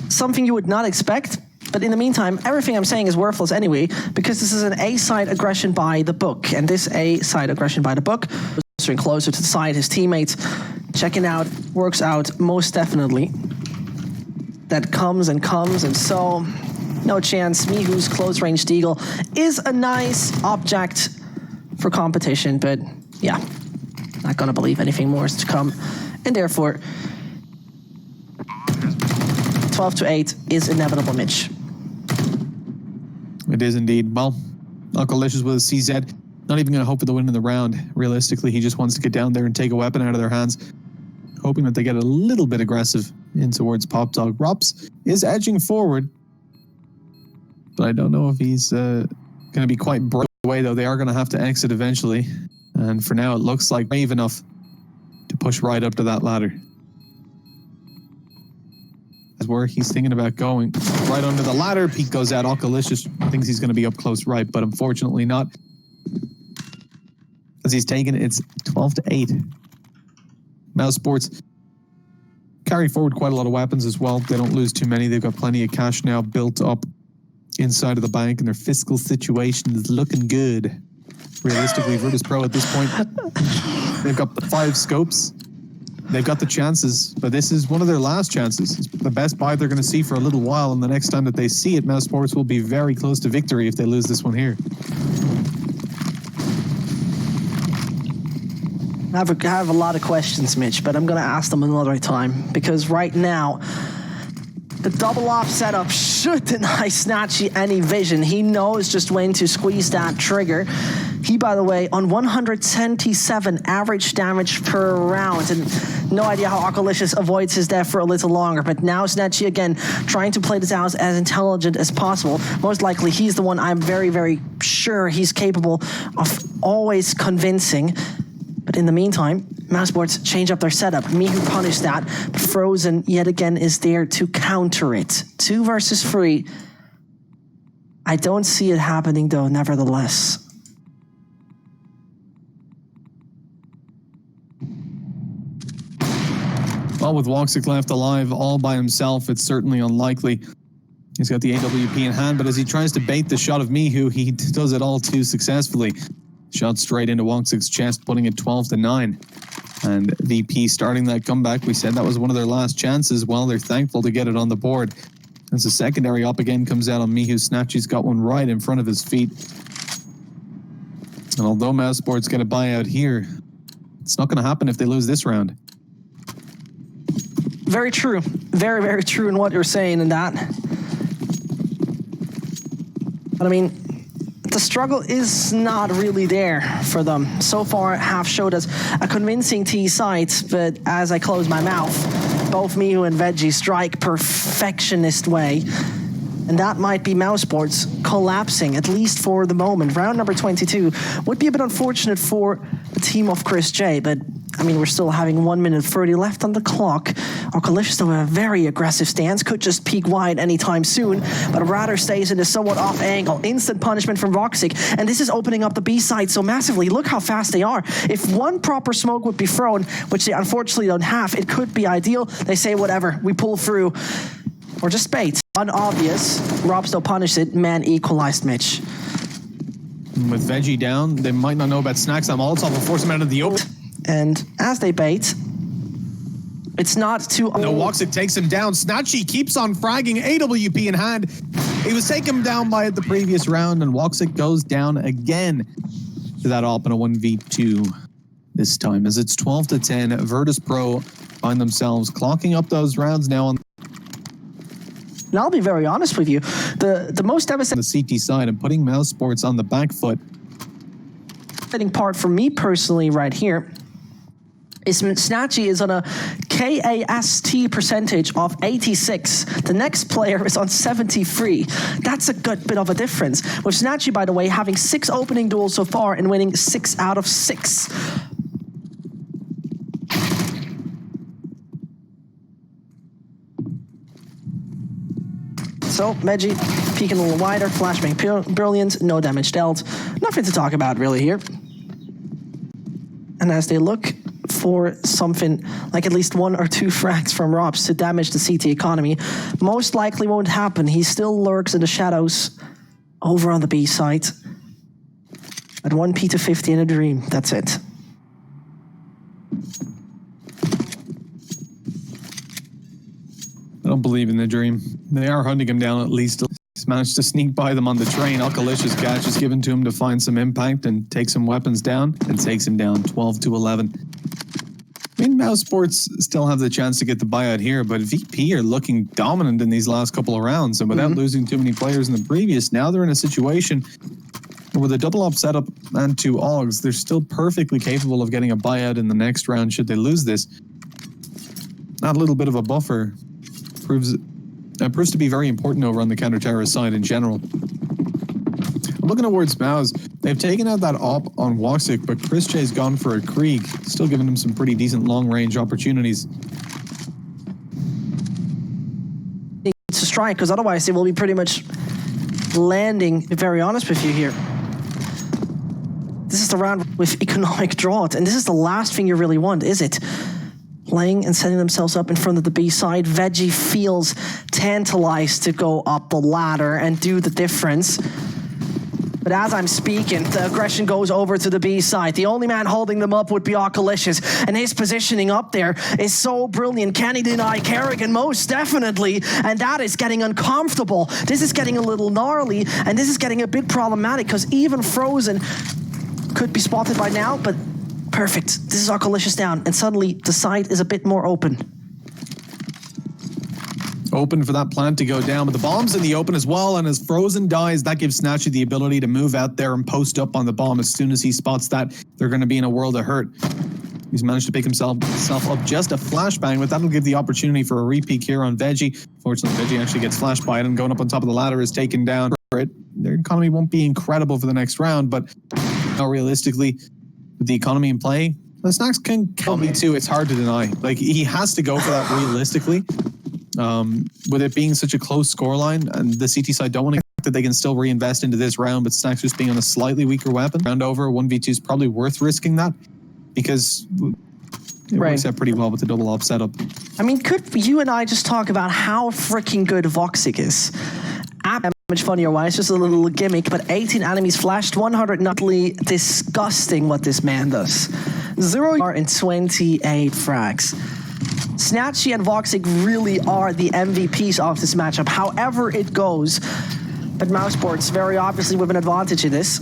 something you would not expect. But in the meantime, everything I'm saying is worthless anyway, because this is an A-side aggression by the book. And this A-side aggression by the book, closer to the side, his teammates checking out, works out most definitely. That comes, and so no chance. Mihu's close range deagle is a nice object for competition, but yeah, not gonna believe anything more is to come. And therefore, 12-8 is inevitable, Mitch.
It is indeed. Well, Alkalicious with a CZ, not even going to hope for the win in the round. Realistically, he just wants to get down there and take a weapon out of their hands, hoping that they get a little bit aggressive in towards Pop Dog. Rops is edging forward, but I don't know if he's going to be quite brave away, though. They are going to have to exit eventually, and for now, it looks like brave enough to push right up to that ladder. Where he's thinking about going right under the ladder. Pete goes out. Alkalicious thinks he's going to be up close right, but unfortunately not. As he's taken it, it's 12-8. MOUSESPORTS carry forward quite a lot of weapons as well. They don't lose too many. They've got plenty of cash now built up inside of the bank, and their fiscal situation is looking good. Realistically, VIRTUS.PRO at this point, they've got 5 scopes. They've got the chances, but this is one of their last chances. It's the best buy they're going to see for a little while, and the next time that they see it, MOUSESPORTS will be very close to victory if they lose this one here.
I have a lot of questions, Mitch, but I'm going to ask them another time, because right now, the double off setup should deny Snatchy any vision. He knows just when to squeeze that trigger. He, by the way, on 177 average damage per round, and no idea how Alkalicious avoids his death for a little longer, but now Snatchy again trying to play this out as intelligent as possible. Most likely he's the one I'm very, very sure he's capable of always convincing. But in the meantime, MOUSESPORTS change up their setup. Mihu punished that, but Frozen yet again is there to counter it. 2 versus 3. I don't see it happening though, nevertheless.
Well, with Woxic left alive all by himself, it's certainly unlikely. He's got the AWP in hand, but as he tries to bait the shot of Mihu, he does it all too successfully. Shot straight into Woxic's chest, putting it 12-9. And VP starting that comeback. We said that was one of their last chances. Well, they're thankful to get it on the board. As the secondary up again comes out on Mihu, Snatchy's got one right in front of his feet. And although MOUSESPORTS get a buyout here, it's not going to happen if they lose this round.
Very true. Very, very true in what you're saying in that. But I mean, the struggle is not really there for them. So far, have showed us a convincing T side, but as I close my mouth, both Mihu and Veggie strike perfectionist way. And that might be MOUSESPORTS collapsing, at least for the moment. Round number 22 would be a bit unfortunate for the team of Chris J, but I mean, we're still having 1 minute 30 left on the clock. Alkalicious, though, a very aggressive stance, could just peek wide anytime soon, but rather stays in a somewhat off angle. Instant punishment from Voxic, and this is opening up the B side so massively. Look how fast they are. If one proper smoke would be thrown, which they unfortunately don't have, it could be ideal. They say, whatever, we pull through. Or just bait. Unobvious. Rob still punished it. Man equalized, Mitch.
And with Veggie down, they might not know about Snacks. That Molotov will force him out of the open.
And as they bait, it's not too...
No, Woxic takes him down. Snatchy keeps on fragging, AWP in hand. He was taken down by it the previous round, and Woxic goes down again to that op in a 1v2 this time, as it's 12-10. VIRTUS.PRO find themselves clocking up those rounds now on...
And I'll be very honest with you, the most devastating
the CT side and putting MOUSESPORTS on the back foot.
part for me personally right here is Snatchy is on a KAST percentage of 86. The next player is on 73. That's a good bit of a difference. With Snatchy, by the way, having 6 opening duels so far and winning 6 out of 6. So, Meji peeking a little wider, flashbang brilliant, no damage dealt. Nothing to talk about really here. And as they look for something like at least 1 or 2 frags from Robs to damage the CT economy, most likely won't happen. He still lurks in the shadows over on the B side. At 1 P250 in a dream, that's it.
I don't believe in the dream. They are hunting him down at least. He's managed to sneak by them on the train. Alkalicious catch is given to him to find some impact and take some weapons down, and takes him down 12-11. I mean, MOUSESPORTS still have the chance to get the buyout here, but VP are looking dominant in these last couple of rounds, and without losing too many players in the previous, now they're in a situation with a double op setup and 2 AUGs. They're still perfectly capable of getting a buyout in the next round should they lose this. That little bit of a buffer proves to be very important over on the counter-terrorist side in general. Looking towards Mouse, they've taken out that op on Woxic, but Chris J's gone for a Krieg, still giving him some pretty decent long-range opportunities.
Needs to strike, because otherwise they will be pretty much landing, to be very honest with you here. This is the round with economic drought, and this is the last thing you really want, is it? Playing and setting themselves up in front of the B side. Veggie feels tantalized to go up the ladder and do the difference. But as I'm speaking, the aggression goes over to the B side. The only man holding them up would be Alkalicious, and his positioning up there is so brilliant. Can he deny Kerrigan? Most definitely, and that is getting uncomfortable. This is getting a little gnarly, and this is getting a bit problematic, because even Frozen could be spotted by now, but perfect. This is Alkalicious down, and suddenly the side is a bit more open.
Open for that plant to go down, but the bomb's in the open as well, and as Frozen dies, that gives Snatchy the ability to move out there and post up on the bomb. As soon as he spots that, they're going to be in a world of hurt. He's managed to pick himself up just a flashbang, but that'll give the opportunity for a repeat here on Veggie. Fortunately, Veggie actually gets flashed by it, and going up on top of the ladder is taken down. Their economy won't be incredible for the next round, but realistically, with the economy in play, the Snacks can kill me too. It's hard to deny. Like, he has to go for that realistically. With it being such a close scoreline, and the CT side don't want to that they can still reinvest into this round, but Snacks just being on a slightly weaker weapon. Round over, 1v2 is probably worth risking that, because it works out pretty well with the double op setup.
I mean, could you and I just talk about how freaking good Woxic is? Damage funnier wise, just a little gimmick, but 18 enemies flashed, 100 nutly. Disgusting what this man does. 0 and 28 frags. Snatchy and Woxic really are the MVPs of this matchup, however it goes. But MOUSESPORTS very obviously with an advantage in this.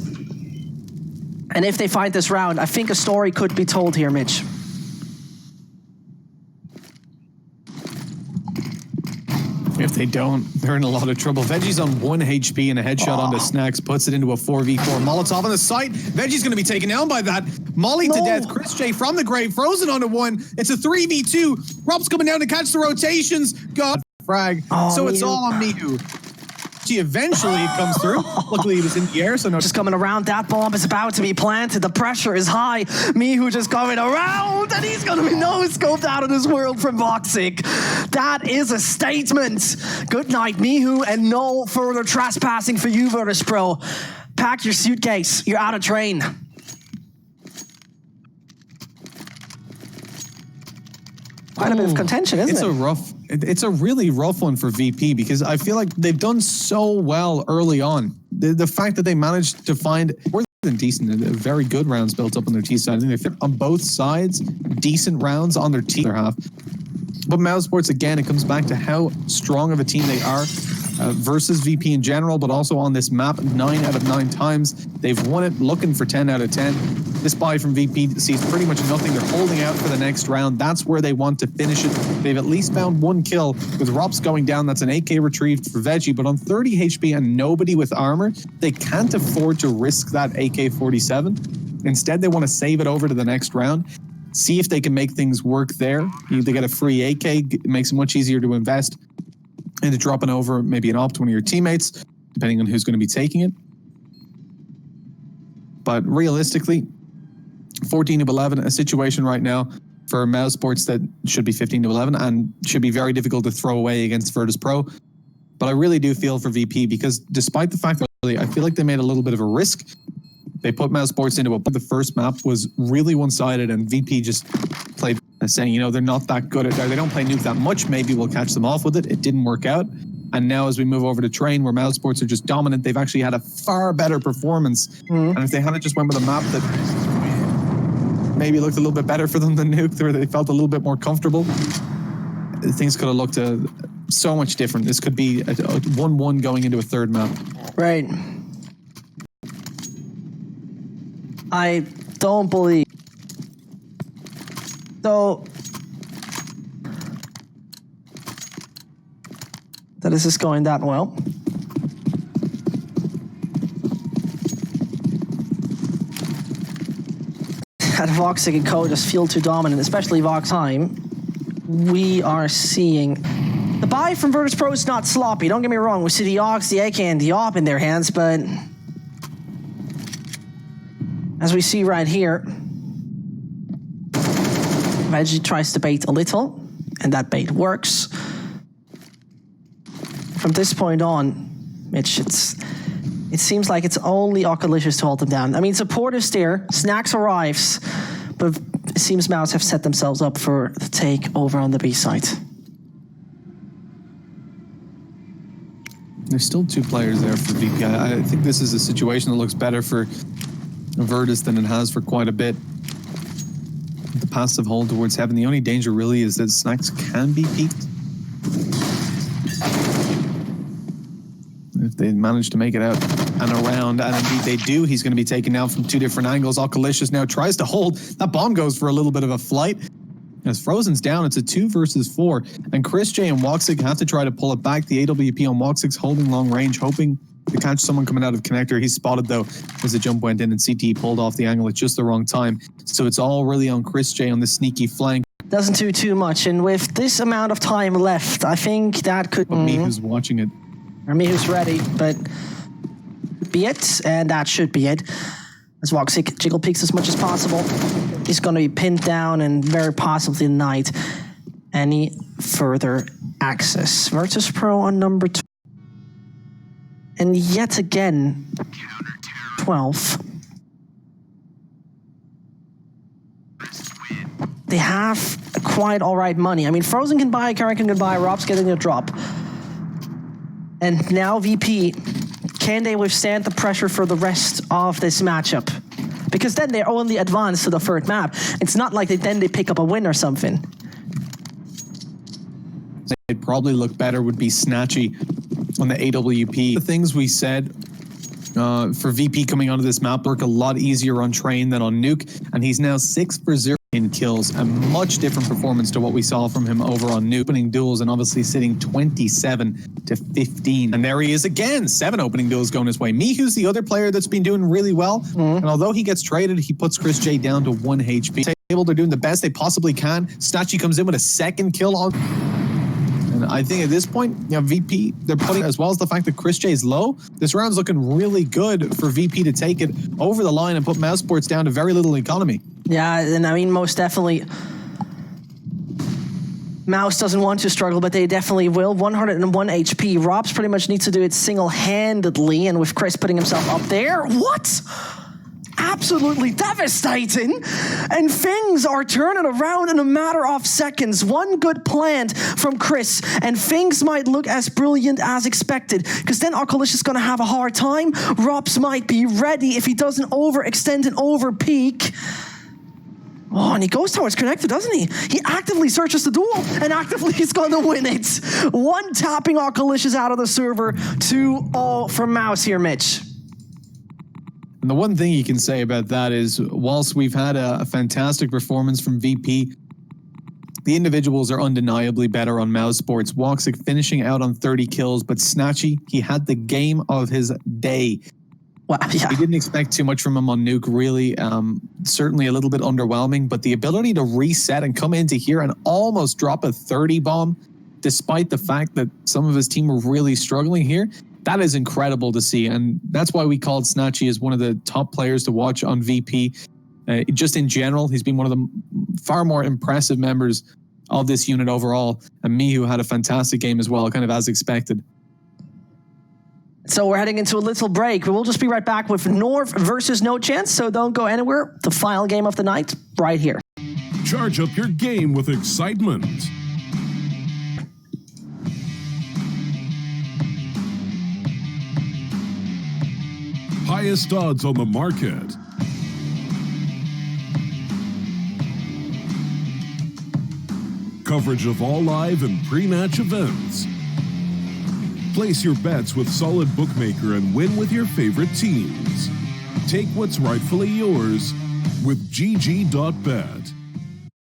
And if they fight this round, I think a story could be told here, Mitch.
If they don't, they're in a lot of trouble. Veggie's on 1 HP and a headshot onto Snacks, puts it into a 4v4. Molotov on the site. Veggie's going to be taken down by that. Molly to death. Chris J from the grave. Frozen onto 1. It's a 3v2. Rob's coming down to catch the rotations. God, frag. So it's all on Mihu. Eventually it comes through. Luckily he was in the air, so no.
Just coming around, that bomb is about to be planted. The pressure is high. Mihu just coming around, and he's going to be no-scoped out of this world from Woxic. That is a statement. Good night, Mihu, and no further trespassing for you, VIRTUS.PRO. Pack your suitcase. You're out of train. Quite a bit of contention, isn't it?
It's a really rough one for VP, because I feel like they've done so well early on. the fact that they managed to find more than decent, very good rounds built up on their T side. I think they fit on both sides, decent rounds on their T half. But MOUSESPORTS, again, it comes back to how strong of a team they are versus VP in general, but also on this map, 9 out of 9 times. They've won it, looking for 10 out of 10. This buy from VP sees pretty much nothing. They're holding out for the next round. That's where they want to finish it. They've at least found 1 kill with Rops going down. That's an AK retrieved for Veggie, but on 30 HP and nobody with armor, they can't afford to risk that AK-47. Instead, they want to save it over to the next round. See if they can make things work there. They get a free AK, it makes it much easier to invest into dropping over maybe an op to one of your teammates, depending on who's going to be taking it. But realistically, 14 of 11, a situation right now for MOUSESPORTS that should be 15 to 11 and should be very difficult to throw away against VIRTUS.PRO. But I really do feel for VP because despite the fact that I feel like they made a little bit of a risk, they put MOUSESPORTS into it, but the first map was really one-sided and VP just played saying, you know, they're not that good at it. They don't play nuke that much. Maybe we'll catch them off with it. It didn't work out. And now as we move over to train where MOUSESPORTS are just dominant, they've actually had a far better performance. And if they had just went with a map that maybe looked a little bit better for them than nuke, where they felt a little bit more comfortable, things could have looked so much different. This could be a 1-1 going into a third map.
Right. I don't believe. So that this is going that well. That Voxic and Co just feel too dominant, especially Vox time. We are seeing the buy from VIRTUS.PRO is not sloppy. Don't get me wrong. We see the Ox, the AK, and the Op in their hands, but as we see right here, Veggie tries to bait a little, and that bait works. From this point on, it seems like it's only Oculicious to hold them down. I mean, support is there, Snacks arrives, but it seems Mouse have set themselves up for the take over on the B side.
There's still 2 players there for VP. I think this is a situation that looks better for Virtus than it has for quite a bit. The passive hold towards heaven. The only danger really is that Snacks can be peaked. If they manage to make it out and around, and indeed they do, he's going to be taken out from 2 different angles. Oculicious now tries to hold. That bomb goes for a little bit of a flight. As Frozen's down, it's a 2 versus 4. And Chris J and Woxic have to try to pull it back. The AWP on Woxic's holding long range, hoping to catch someone coming out of connector. He's spotted though as the jump went in and CT pulled off the angle at just the wrong time. So it's all really on Chris J on the sneaky flank.
Doesn't do too much, and with this amount of time left, I think that could...
But me who's watching it.
Or me who's ready, but be it, and that should be it. As Voxic jiggle peeks as much as possible, he's going to be pinned down and very possibly denied any further access. VIRTUS.PRO on number 2. And yet again, 12. They have quite all right money. I mean, Frozen can buy, Carrican can buy, Rob's getting a drop. And now VP, can they withstand the pressure for the rest of this matchup? Because then they're only advanced to the third map. It's not like they pick up a win or something.
It'd probably look better would be Snatchy on the AWP. The things we said for VP coming onto this map work a lot easier on Train than on Nuke, and he's now 6 for 0 in kills. A much different performance to what we saw from him over on Nuke. Opening duels and obviously sitting 27 to 15. And there he is again, 7 opening duels going his way. Mihu's the other player that's been doing really well. And although he gets traded, he puts Chris J down to 1 HP. They're doing the best they possibly can. Snatchy comes in with a 2nd kill on. And I think at this point, you know, VP, they're putting, as well as the fact that Chris J is low, this round's looking really good for VP to take it over the line and put MOUSESPORTS down to very little economy.
Yeah, and I mean, most definitely, Mouse doesn't want to struggle, but they definitely will. 101 HP. Robs pretty much needs to do it single-handedly, and with Chris putting himself up there, what? absolutely devastating. And things are turning around in a matter of seconds. One good plant from Chris, and things might look as brilliant as expected, because then Arkalicious is going to have a hard time. Robs might be ready if he doesn't overextend and overpeak. Oh, and he goes towards connected, doesn't he? He actively searches the duel, and actively he's going to win it. 1 tapping Arkalicious out of the server, 2-0 for Mouse here, Mitch.
And the one thing you can say about that is, whilst we've had a fantastic performance from VP, the individuals are undeniably better on MOUSESPORTS. Woxic finishing out on 30 kills, but Snatchy, he had the game of his day.
Wow, yeah.
We didn't expect too much from him on Nuke, really. Certainly a little bit underwhelming, but the ability to reset and come into here and almost drop a 30 bomb, despite the fact that some of his team were really struggling here, that is incredible to see. And that's why we called Snatchy as one of the top players to watch on VP. Just in general, he's been one of the far more impressive members of this unit overall. And Mihu had a fantastic game as well, kind of as expected.
So we're heading into a little break. We'll just be right back with North versus No Chance, so don't go anywhere. The final game of the night, right here.
Charge up your game with excitement. Highest odds on the market. Coverage of all live and pre-match events. Place your bets with Solid Bookmaker and win with your favorite teams. Take what's rightfully yours with GG.bet.